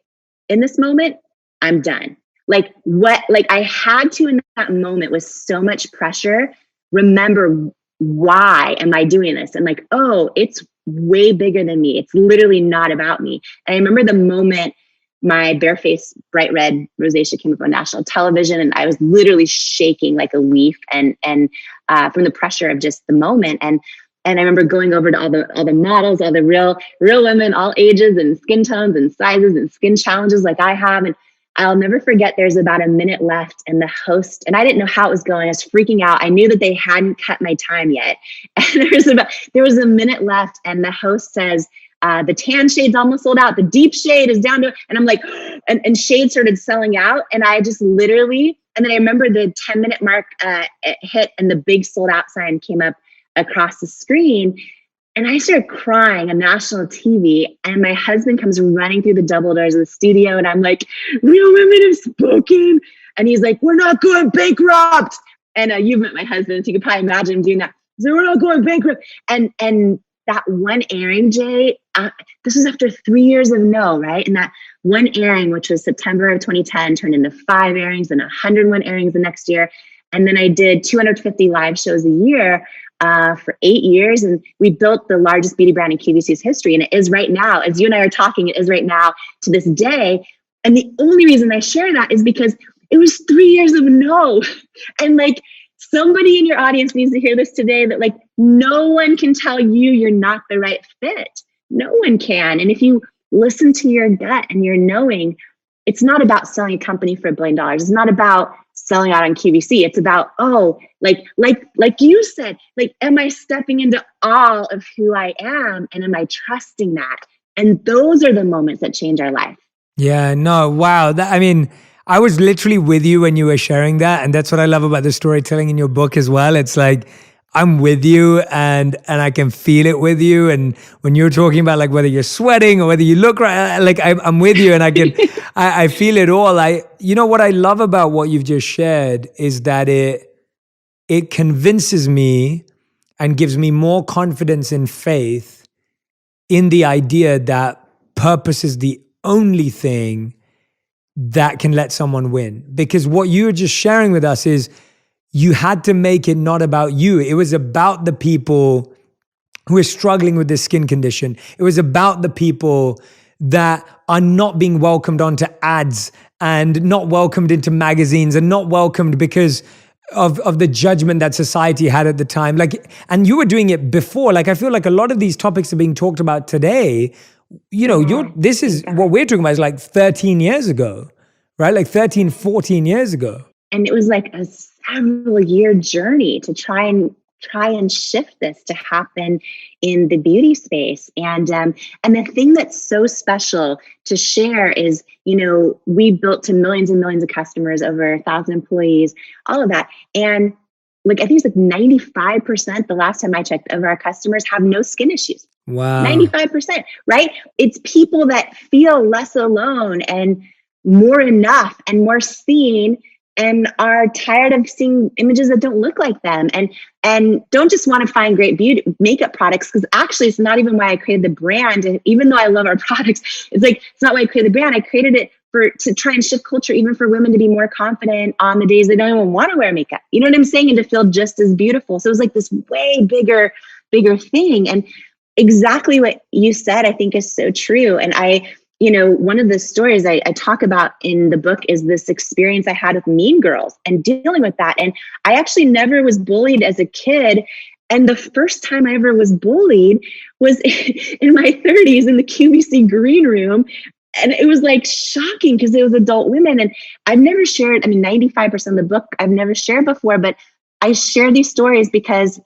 in this moment, I'm done. I had to, in that moment with so much pressure, remember, why am I doing this? And oh, it's way bigger than me. It's literally not about me. And I remember the moment my barefaced bright red rosacea came up on national television, and I was literally shaking like a leaf and from the pressure of just the moment. And I remember going over to all the models, all the real women, all ages and skin tones and sizes and skin challenges like I have. And I'll never forget, there's about a minute left, and the host, and I didn't know how it was going. I was freaking out. I knew that they hadn't cut my time yet. And there was a minute left, and the host says, the tan shade's almost sold out. The deep shade is down to, and I'm like, and shade started selling out. And I just literally, and then I remember the 10-minute mark hit, and the big sold out sign came up across the screen. And I started crying on national TV, and my husband comes running through the double doors of the studio, and I'm like, real women have spoken. And he's like, we're not going bankrupt. And you've met my husband, so you can probably imagine him doing that. So we're not going bankrupt. And that one airing, Jay, this was after 3 years of no, right? And that one airing, which was September of 2010, turned into 5 airings and 101 airings the next year. And then I did 250 live shows a year for 8 years. And we built the largest beauty brand in QVC's history. And it is right now, as you and I are talking, it is right now to this day. And the only reason I share that is because it was 3 years of no. And somebody in your audience needs to hear this today, that no one can tell you you're not the right fit. No one can. And if you listen to your gut and your knowing, it's not about selling a company for $1 billion. It's not about selling out on QVC. It's about, like you said, am I stepping into all of who I am, and am I trusting that? And those are the moments that change our life. Yeah, no, wow. I was literally with you when you were sharing that. And that's what I love about the storytelling in your book as well. It's I'm with you, and I can feel it with you. And when you're talking about whether you're sweating or whether you look right, I'm with you, and I can, I feel it all. What I love about what you've just shared is that it convinces me and gives me more confidence and faith in the idea that purpose is the only thing that can let someone win. Because what you were just sharing with us is, you had to make it not about you. It was about the people who are struggling with this skin condition. It was about the people that are not being welcomed onto ads and not welcomed into magazines and not welcomed because of the judgment that society had at the time. And you were doing it before. I feel like a lot of these topics are being talked about today. This is what we're talking about is 13 years ago, right? 13, 14 years ago. And it was a several year journey to try and shift this to happen in the beauty space. And the thing that's so special to share is, we built to millions and millions of customers, over 1,000 employees, all of that. And I think it's 95%, the last time I checked, of our customers have no skin issues. Wow. 95%, right? It's people that feel less alone and more enough and more seen and are tired of seeing images that don't look like them, and don't just want to find great beauty makeup products, because actually it's not even why I created the brand. And even though I love our products, it's not why I created the brand. I created it to try and shift culture, even for women to be more confident on the days they don't even want to wear makeup. You know what I'm saying? And to feel just as beautiful. So it was like this way bigger thing. And exactly what you said, I think, is so true. And one of the stories I talk about in the book is this experience I had with Mean Girls and dealing with that. And I actually never was bullied as a kid. And the first time I ever was bullied was in my 30s in the QVC green room. And it was like shocking because it was adult women. And I've never shared, 95% of the book I've never shared before, but I share these stories because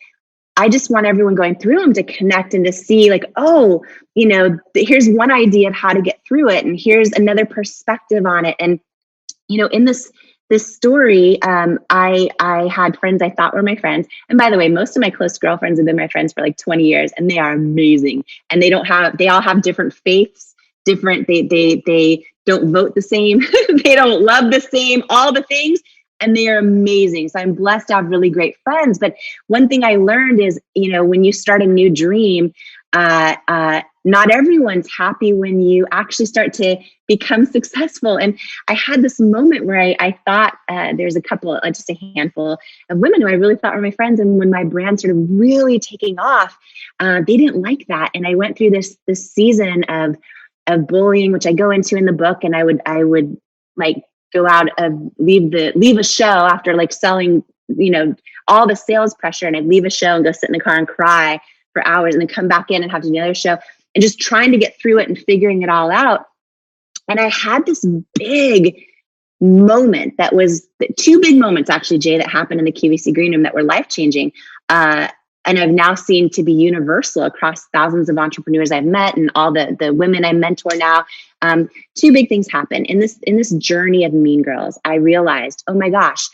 I just want everyone going through them to connect and to see like, oh, here's one idea of how to get through it. And here's another perspective on it. And, in this story, I had friends I thought were my friends. And by the way, most of my close girlfriends have been my friends for like 20 years, and they are amazing. And they all have different faiths, they don't vote the same. They don't love the same, all the things. And they are amazing. So I'm blessed to have really great friends. But one thing I learned is, when you start a new dream, not everyone's happy when you actually start to become successful. And I had this moment where I thought there's just a handful of women who I really thought were my friends. And when my brand started really taking off, they didn't like that. And I went through this season of bullying, which I go into in the book. And I would like go out of leave a show after like selling, all the sales pressure. And I'd leave a show and go sit in the car and cry for hours, and then come back in and have to do another show, and just trying to get through it and figuring it all out. And I had this big moment that was two big moments actually, Jay, that happened in the QVC green room that were life-changing. And I've now seen to be universal across thousands of entrepreneurs I've met and all the women I mentor now. Two big things happen in this journey of Mean Girls. I realized, oh my gosh,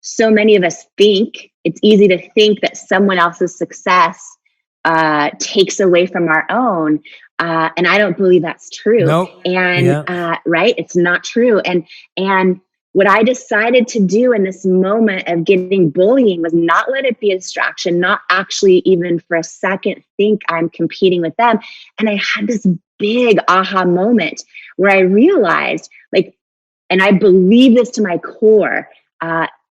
so many of us think it's easy to think that someone else's success takes away from our own. And I don't believe that's true. Nope. And right, it's not true. And what I decided to do in this moment of getting bullying was not let it be a distraction, not actually even for a second think I'm competing with them. And I had this big aha moment where I realized, and I believe this to my core,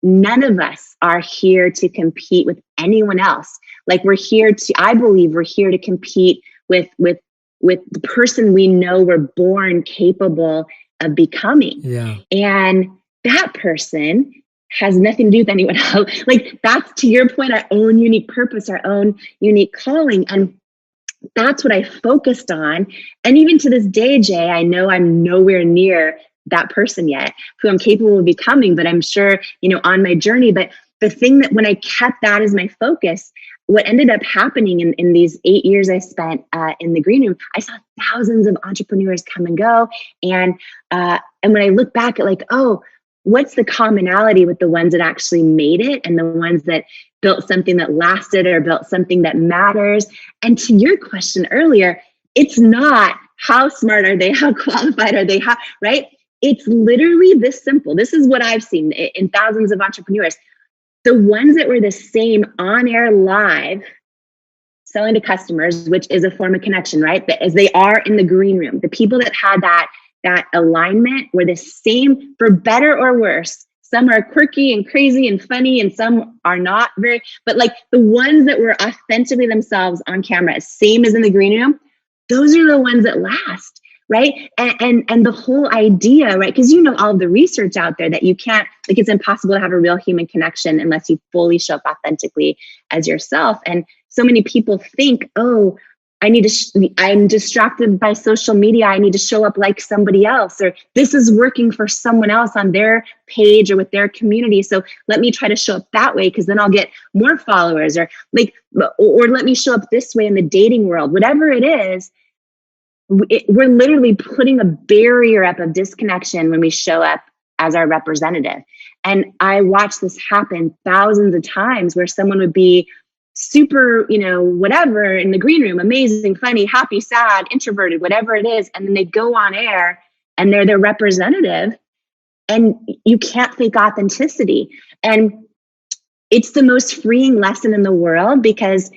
none of us are here to compete with anyone else. I believe we're here to compete with the person we know we're born capable of becoming. Yeah. And that person has nothing to do with anyone else. That's, to your point, our own unique purpose, our own unique calling. And that's what I focused on. And even to this day, Jay, I know I'm nowhere near that person yet who I'm capable of becoming, but I'm sure, on my journey. But the thing that when I kept that as my focus, what ended up happening in these 8 years I spent in the green room, I saw thousands of entrepreneurs come and go. And when I look back at what's the commonality with the ones that actually made it and the ones that built something that lasted or built something that matters? And to your question earlier, it's not how smart are they, how qualified are they, right? It's literally this simple. This is what I've seen in thousands of entrepreneurs. The ones that were the same on air live, selling to customers, which is a form of connection, right? But as they are in the green room, the people that had that alignment were the same, for better or worse. Some are quirky and crazy and funny, and some are not very, but the ones that were authentically themselves on camera, same as in the green room, those are the ones that last. Right. And the whole idea, right? Because all of the research out there that you can't, it's impossible to have a real human connection unless you fully show up authentically as yourself. And so many people think, oh, I'm distracted by social media, I need to show up like somebody else, or this is working for someone else on their page or with their community, so let me try to show up that way because then I'll get more followers, or let me show up this way in the dating world. Whatever it is, we're literally putting a barrier up of disconnection when we show up as our representative. And I watched this happen thousands of times where someone would be super, whatever in the green room, amazing, funny, happy, sad, introverted, whatever it is. And then they go on air and they're their representative. and you can't fake authenticity. And it's the most freeing lesson in the world, because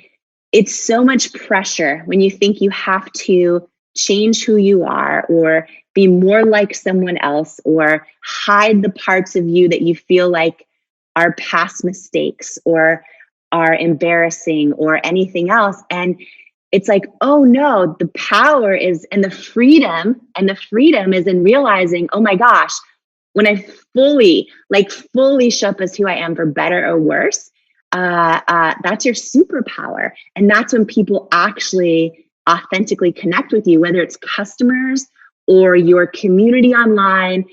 it's so much pressure when you think you have to change who you are, or be more like someone else, or hide the parts of you that you feel like are past mistakes or are embarrassing or anything else. And it's like, oh no, the power is, and the freedom is in realizing, oh my gosh, when I fully show up as who I am, for better or worse, that's your superpower. And that's when people actually authentically connect with you, whether it's customers or your community online.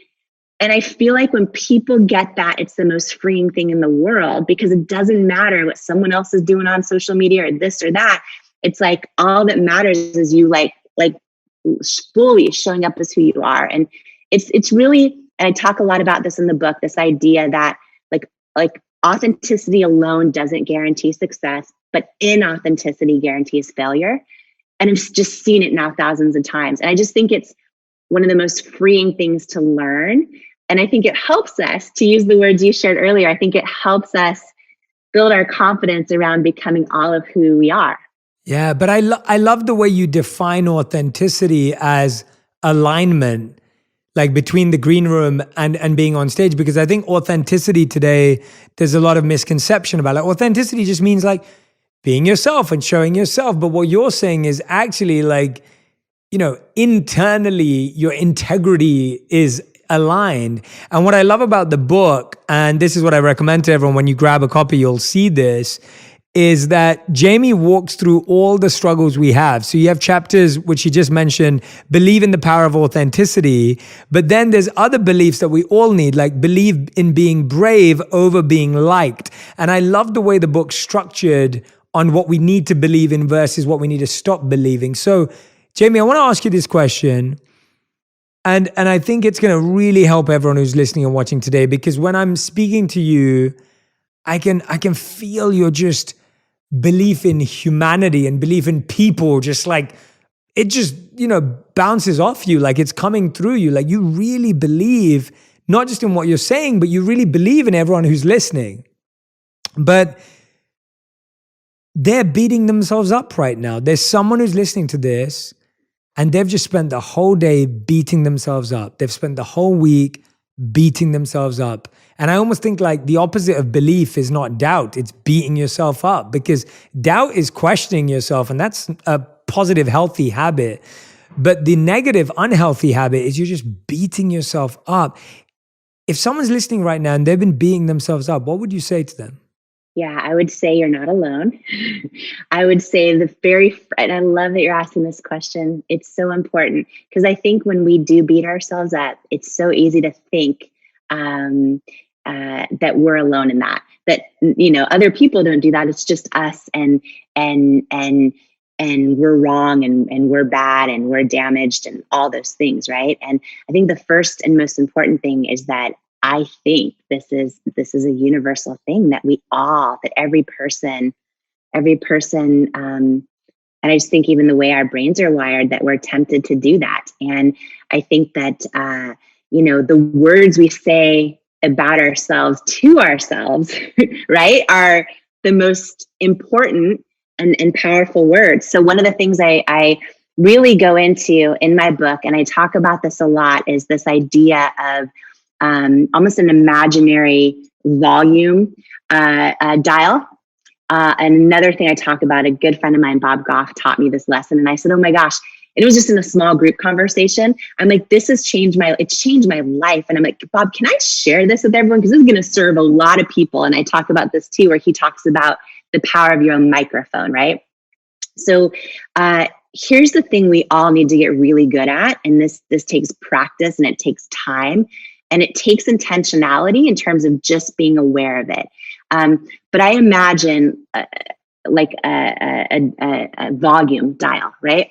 And I feel like when people get that, it's the most freeing thing in the world, because it doesn't matter what someone else is doing on social media or this or that. It's like, all that matters is you like fully showing up as who you are. And it's really, and I talk a lot about this in the book, this idea that like authenticity alone doesn't guarantee success, but inauthenticity guarantees failure. And I've just seen it now thousands of times. And I just think it's one of the most freeing things to learn. And I think it helps us, to use the words you shared earlier, I think it helps us build our confidence around becoming all of who we are. Yeah, but I love the way you define authenticity as alignment, like between the green room and being on stage, because I think authenticity today, there's a lot of misconception about it. Authenticity just means like being yourself and showing yourself. But what you're saying is actually like, internally your integrity is aligned. And what I love about the book, and this is what I recommend to everyone, when you grab a copy, you'll see this, is that Jamie walks through all the struggles we have. So you have chapters, which he just mentioned, believe in the power of authenticity. But then there's other beliefs that we all need, like believe in being brave over being liked. And I love the way the book's structured on what we need to believe in versus what we need to stop believing. So Jamie, I want to ask you this question. And I think it's going to really help everyone who's listening and watching today, because when I'm speaking to you, I can feel your just belief in humanity and belief in people, just like it just, bounces off you, like it's coming through you. Like you really believe, not just in what you're saying, but you really believe in everyone who's listening. But they're beating themselves up right now. There's someone who's listening to this and they've just spent the whole day beating themselves up. They've spent the whole week beating themselves up. And I almost think like the opposite of belief is not doubt, it's beating yourself up, because doubt is questioning yourself, and that's a positive, healthy habit. But the negative, unhealthy habit is you're just beating yourself up. If someone's listening right now and they've been beating themselves up, what would you say to them? Yeah, I would say you're not alone. I would say and I love that you're asking this question. It's so important, because I think when we do beat ourselves up, it's so easy to think that we're alone in that other people don't do that. It's just us, and we're wrong, and we're bad, and we're damaged, and all those things, right? And I think the first and most important thing is that I think this is a universal thing that every person, and I just think even the way our brains are wired, that we're tempted to do that. And I think that, the words we say about ourselves to ourselves, right, are the most important and powerful words. So one of the things I really go into in my book, and I talk about this a lot, is this idea of almost an imaginary volume dial. And another thing I talk about, a good friend of mine, Bob Goff, taught me this lesson. And I said, oh my gosh, and it was just in a small group conversation. I'm like, it's changed my life. And I'm like, Bob, can I share this with everyone? Because this is going to serve a lot of people. And I talk about this too, where he talks about the power of your own microphone, right? So here's the thing we all need to get really good at. And this takes practice, and it takes time. And it takes intentionality in terms of just being aware of it. But I imagine like a volume dial, right?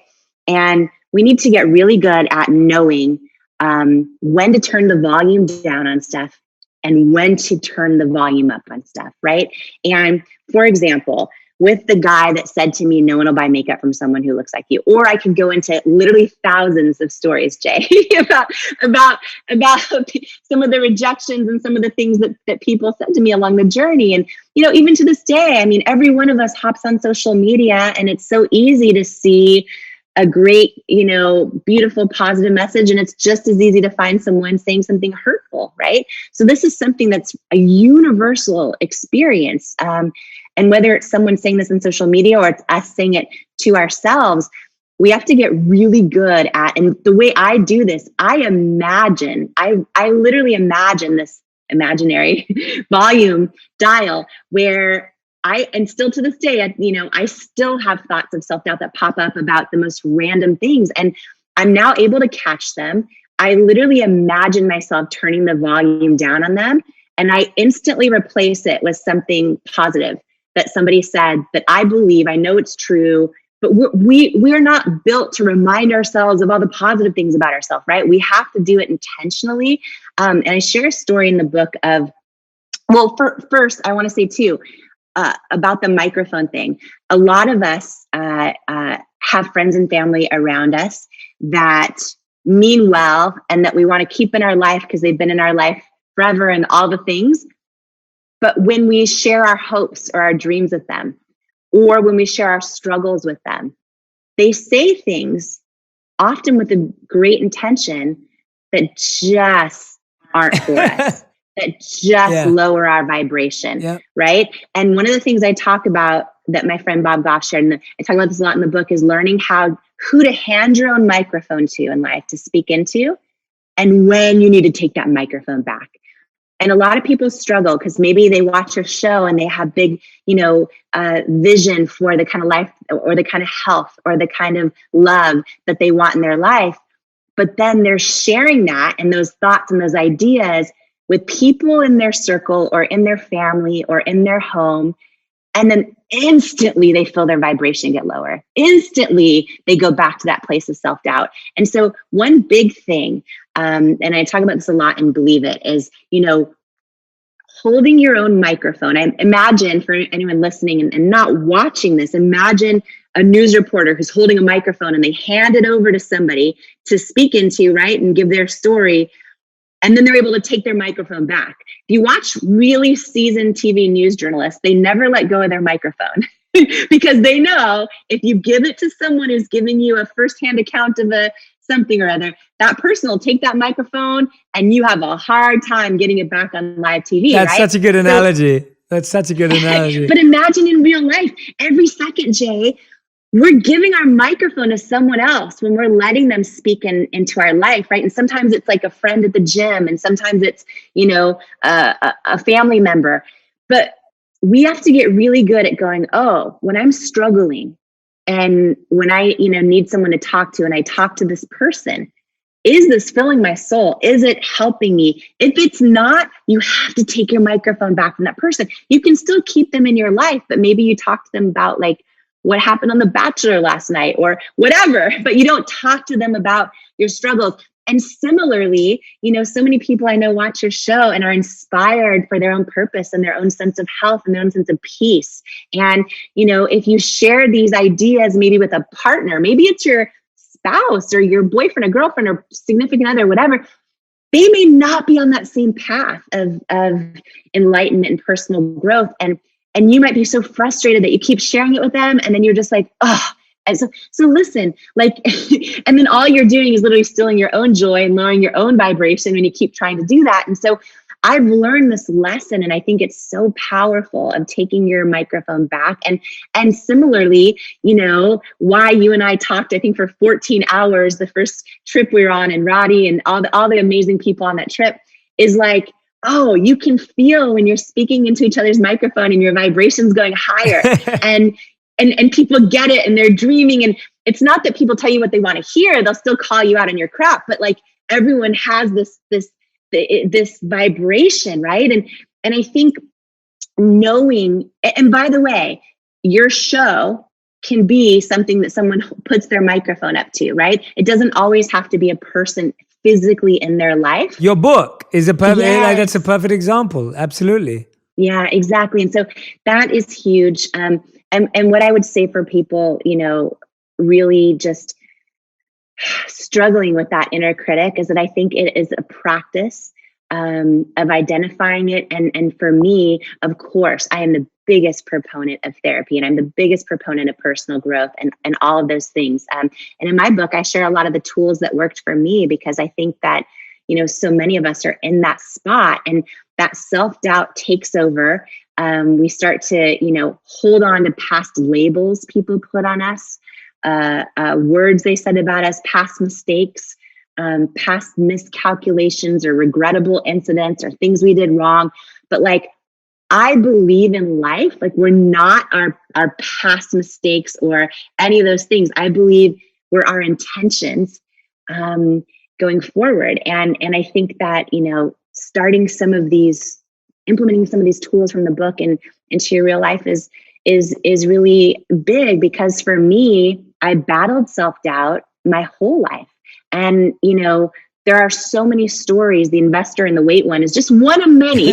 And we need to get really good at knowing when to turn the volume down on stuff and when to turn the volume up on stuff, right? And for example, with the guy that said to me, no one will buy makeup from someone who looks like you. Or I could go into literally thousands of stories, Jay, about some of the rejections and some of the things that people said to me along the journey. And, even to this day, I mean, every one of us hops on social media, and it's so easy to see a great, beautiful, positive message. And it's just as easy to find someone saying something hurtful, right? So this is something that's a universal experience. And whether it's someone saying this on social media or it's us saying it to ourselves, we have to get really good at, and the way I do this, I literally imagine this imaginary volume dial where and still to this day, I still have thoughts of self-doubt that pop up about the most random things. And I'm now able to catch them. I literally imagine myself turning the volume down on them, and I instantly replace it with something positive that somebody said that I believe, I know it's true, but we're not built to remind ourselves of all the positive things about ourselves, right? We have to do it intentionally. And I share a story in the book of, first, I want to say too, about the microphone thing. A lot of us have friends and family around us that mean well and that we want to keep in our life because they've been in our life forever and all the things. But when we share our hopes or our dreams with them, or when we share our struggles with them, they say things often with a great intention that just aren't for us, that just lower our vibration, right? And one of the things I talk about that my friend Bob Goff shared, and I talk about this a lot in the book, is learning who to hand your own microphone to in life to speak into, and when you need to take that microphone back. And a lot of people struggle because maybe they watch a show and they have big, vision for the kind of life or the kind of health or the kind of love that they want in their life. But then they're sharing that and those thoughts and those ideas with people in their circle or in their family or in their home. And then instantly they feel their vibration get lower. Instantly they go back to that place of self-doubt. And so one big thing, and I talk about this a lot in Believe It, is, holding your own microphone. I imagine, for anyone listening and not watching this, imagine a news reporter who's holding a microphone and they hand it over to somebody to speak into, right? And give their story. And then they're able to take their microphone back. If you watch really seasoned TV news journalists, they never let go of their microphone because they know if you give it to someone who's giving you a firsthand account of something or other, that person will take that microphone and you have a hard time getting it back on live TV. That's such a good analogy. That's such a good analogy. But imagine in real life, every second, Jay, we're giving our microphone to someone else when we're letting them speak into our life, right? And sometimes it's like a friend at the gym, and sometimes it's, a family member. But we have to get really good at going, when I'm struggling and when I, need someone to talk to and I talk to this person, is this filling my soul? Is it helping me? If it's not, you have to take your microphone back from that person. You can still keep them in your life, but maybe you talk to them about like what happened on The Bachelor last night or whatever, but you don't talk to them about your struggles. And similarly, so many people I know watch your show and are inspired for their own purpose and their own sense of health and their own sense of peace. And, if you share these ideas, maybe with a partner, maybe it's your spouse or your boyfriend or girlfriend or significant other, whatever, they may not be on that same path of enlightenment and personal growth. And you might be so frustrated that you keep sharing it with them. And then you're just like, and so listen, and then all you're doing is literally stealing your own joy and lowering your own vibration when you keep trying to do that. And so I've learned this lesson, and I think it's so powerful, of taking your microphone back. And similarly, why you and I talked, I think, for 14 hours, the first trip we were on, and Roddy and all the amazing people on that trip, is like, you can feel when you're speaking into each other's microphone and your vibration's going higher. And people get it, and they're dreaming. And it's not that people tell you what they want to hear. They'll still call you out on your crap, but like everyone has this vibration, right? And I think knowing, and by the way, your show can be something that someone puts their microphone up to, right? It doesn't always have to be a person physically in their life. Your book is that's a perfect example. Absolutely. Yeah, exactly. And so that is huge. And what I would say for people, really just struggling with that inner critic is that I think it is a practice of identifying it. And for me, of course, I am the biggest proponent of therapy, and I'm the biggest proponent of personal growth and all of those things. And in my book, I share a lot of the tools that worked for me, because I think that, so many of us are in that spot, and that self-doubt takes over. We start to, hold on to past labels people put on us, words they said about us, past mistakes, past miscalculations or regrettable incidents or things we did wrong. But like, I believe in life, like we're not our past mistakes or any of those things. I believe we're our intentions going forward. And I think that, starting implementing some of these tools from the book and into your real life is really big, because for me, I battled self-doubt my whole life. And, there are so many stories. The investor and the weight one is just one of many.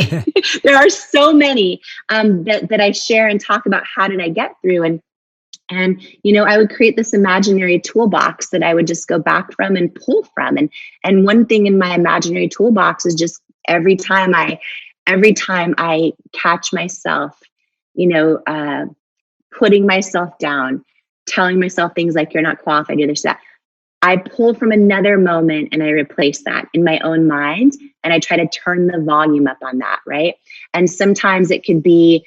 There are so many that I share and talk about how did I get through. And I would create this imaginary toolbox that I would just go back from and pull from. And one thing in my imaginary toolbox is just every time I catch myself, putting myself down, telling myself things like, you're not qualified, you're this, that, I pull from another moment and I replace that in my own mind. And I try to turn the volume up on that. Right. And sometimes it could be,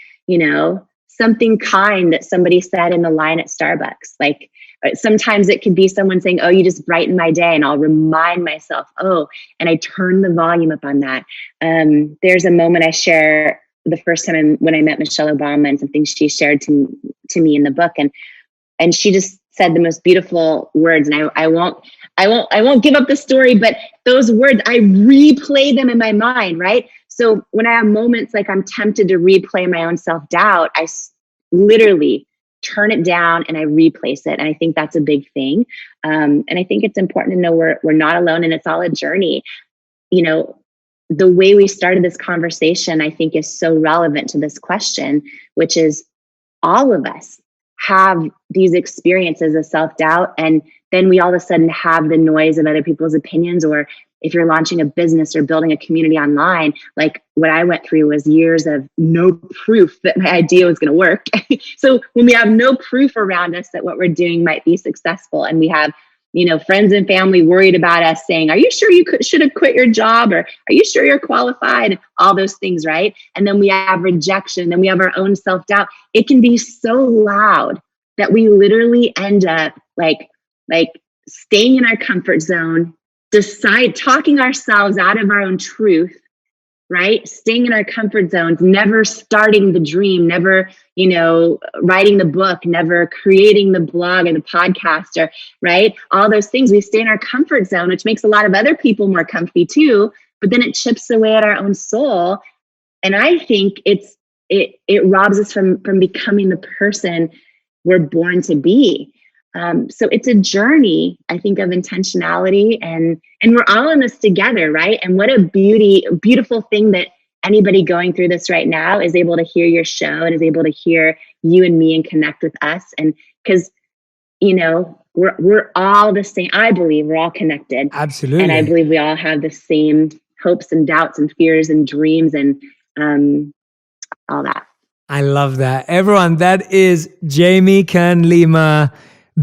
something kind that somebody said in the line at Starbucks. Like sometimes it could be someone saying, oh, you just brighten my day. And I'll remind myself, oh, and I turn the volume up on that. There's a moment I share the first time when I met Michelle Obama, and something she shared to me in the book. And she just said the most beautiful words. And I won't give up the story, but those words, I replay them in my mind, right? So when I have moments like I'm tempted to replay my own self-doubt, I literally turn it down and I replace it. And I think that's a big thing. And I think it's important to know we're not alone, and it's all a journey. The way we started this conversation, I think, is so relevant to this question, which is all of us have these experiences of self-doubt, and then we all of a sudden have the noise of other people's opinions. Or if you're launching a business or building a community online, like what I went through was years of no proof that my idea was going to work. So when we have no proof around us that what we're doing might be successful, and we have friends and family worried about us saying, are you sure you should have quit your job? Or are you sure you're qualified? All those things, right? And then we have rejection, then we have our own self-doubt. It can be so loud that we literally end up like staying in our comfort zone, talking ourselves out of our own truth, right? Staying in our comfort zones, never starting the dream, never, writing the book, never creating the blog or the podcast, or right? All those things. We stay in our comfort zone, which makes a lot of other people more comfy too, but then it chips away at our own soul. And I think it robs us from becoming the person we're born to be. So it's a journey, I think, of intentionality, and we're all in this together, right? And what a beautiful thing that anybody going through this right now is able to hear your show and is able to hear you and me and connect with us. And because, we're all the same. I believe we're all connected. Absolutely. And I believe we all have the same hopes and doubts and fears and dreams and all that. I love that. Everyone, that is Jamie Kern Lima.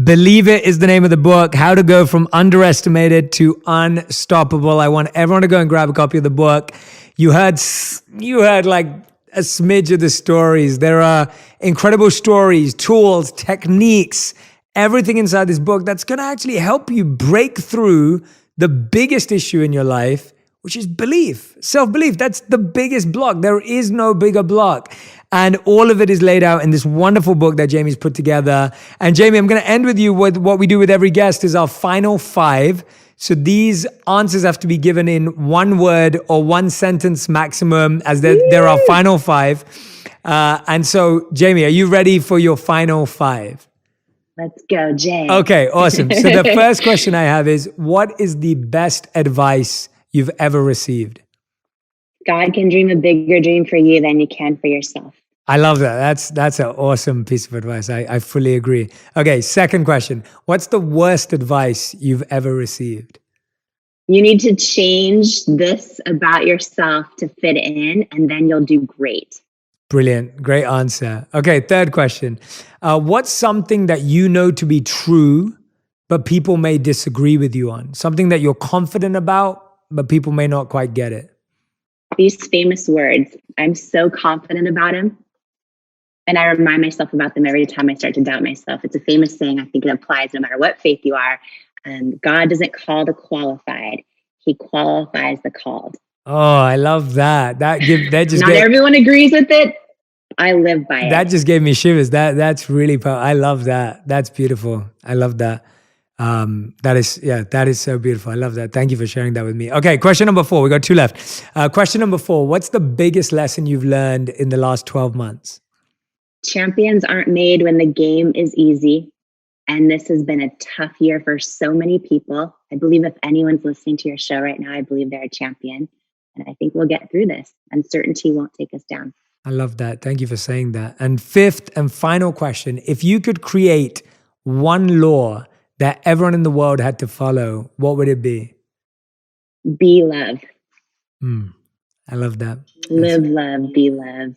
Believe It is the name of the book, How to Go from Underestimated to Unstoppable. I want everyone to go and grab a copy of the book. You heard like a smidge of the stories. There are incredible stories, tools, techniques, everything inside this book that's going to actually help you break through the biggest issue in your life, which is belief, self-belief. That's the biggest block. There is no bigger block. And all of it is laid out in this wonderful book that Jamie's put together. And Jamie, I'm going to end with you with what we do with every guest is our final 5. So these answers have to be given in one word or one sentence maximum, as there are final 5. And so, Jamie, are you ready for your final 5? Let's go, Jay. Okay, awesome. So the first question I have is, what is the best advice you've ever received? God can dream a bigger dream for you than you can for yourself. I love that. That's an awesome piece of advice. I fully agree. Okay, second question. What's the worst advice you've ever received? You need to change this about yourself to fit in, and then you'll do great. Brilliant. Great answer. Okay, third question. What's something that you know to be true, but people may disagree with you on? Something that you're confident about, but people may not quite get it. These famous words, I'm so confident about them. And I remind myself about them every time I start to doubt myself. It's a famous saying. I think it applies no matter what faith you are. God doesn't call the qualified. He qualifies the called. Oh, I love that. That just Not everyone agrees with it. I live by it. That just gave me shivers. That's really powerful. I love that. That's beautiful. I love that. That is so beautiful. I love that. Thank you for sharing that with me. Okay, question number 4. We got 2 left. Question number 4. What's the biggest lesson you've learned in the last 12 months? Champions aren't made when the game is easy. And this has been a tough year for so many people. I believe if anyone's listening to your show right now, I believe they're a champion. And I think we'll get through this. Uncertainty won't take us down. I love that. Thank you for saying that. And 5th and final question. If you could create one law that everyone in the world had to follow, what would it be? Be love. I love that. Live love, be love.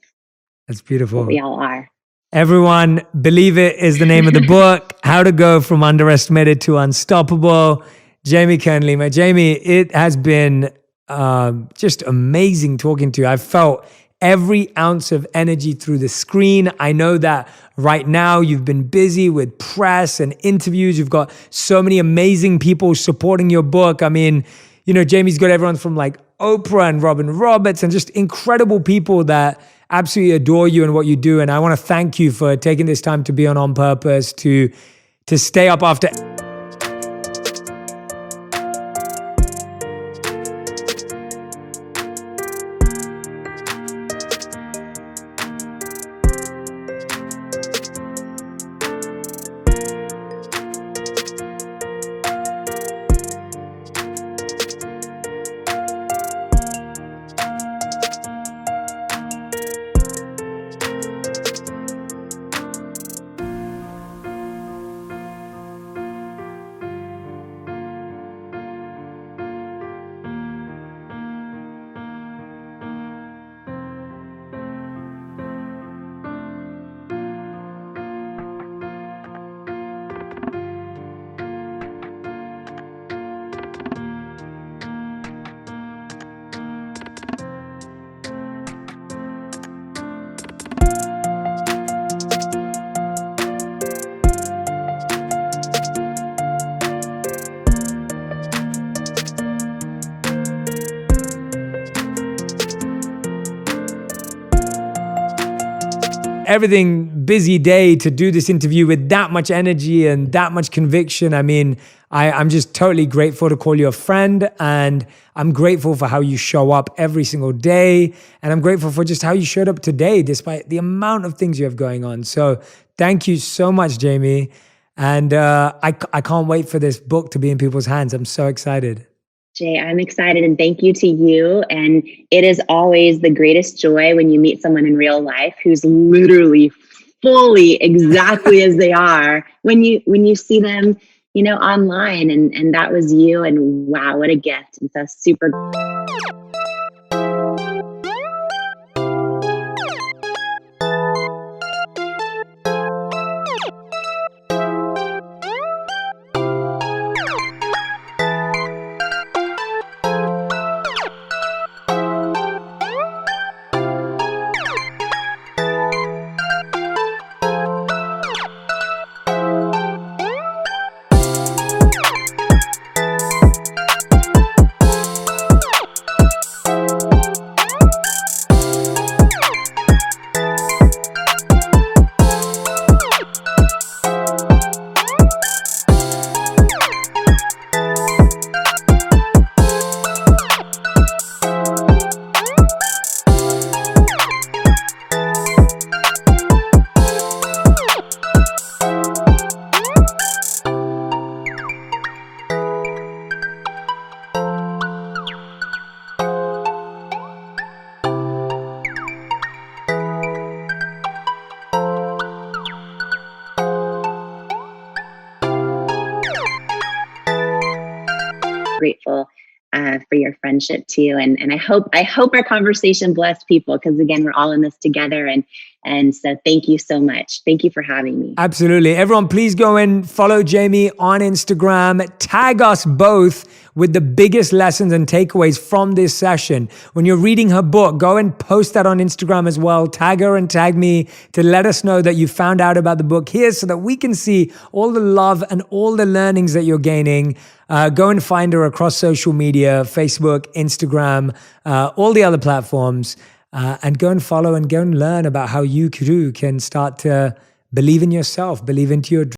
That's beautiful. What we all are. Everyone, Believe It is the name of the book. How to Go from Underestimated to Unstoppable. Jamie Kern Lima. Jamie, it has been just amazing talking to you. I've felt every ounce of energy through the screen. I know that right now you've been busy with press and interviews. You've got so many amazing people supporting your book. I mean, you know, Jamie's got everyone from like Oprah and Robin Roberts and just incredible people that absolutely adore you and what you do. And I want to thank you for taking this time to be on Purpose, to stay up after. Everything busy day to do this interview with that much energy and that much conviction. I mean, I'm just totally grateful to call you a friend, and I'm grateful for how you show up every single day. And I'm grateful for just how you showed up today, despite the amount of things you have going on. So thank you so much, Jamie. And I can't wait for this book to be in people's hands. I'm so excited. Jay, I'm excited, and thank you to you. And it is always the greatest joy when you meet someone in real life who's literally fully exactly as they are when you see them, you know, online, and that was you. And wow, what a gift. And so super. for your friendship too. And I hope our conversation blessed people, because again, we're all in this together. And so thank you so much. Thank you for having me. Absolutely. Everyone, please go and follow Jamie on Instagram. Tag us both with the biggest lessons and takeaways from this session. When you're reading her book, go and post that on Instagram as well. Tag her and tag me to let us know that you found out about the book here, so that we can see all the love and all the learnings that you're gaining. Go and find her across social media, Facebook, Instagram, all the other platforms. And go and follow and go and learn about how you too can start to believe in yourself, believe into your dreams.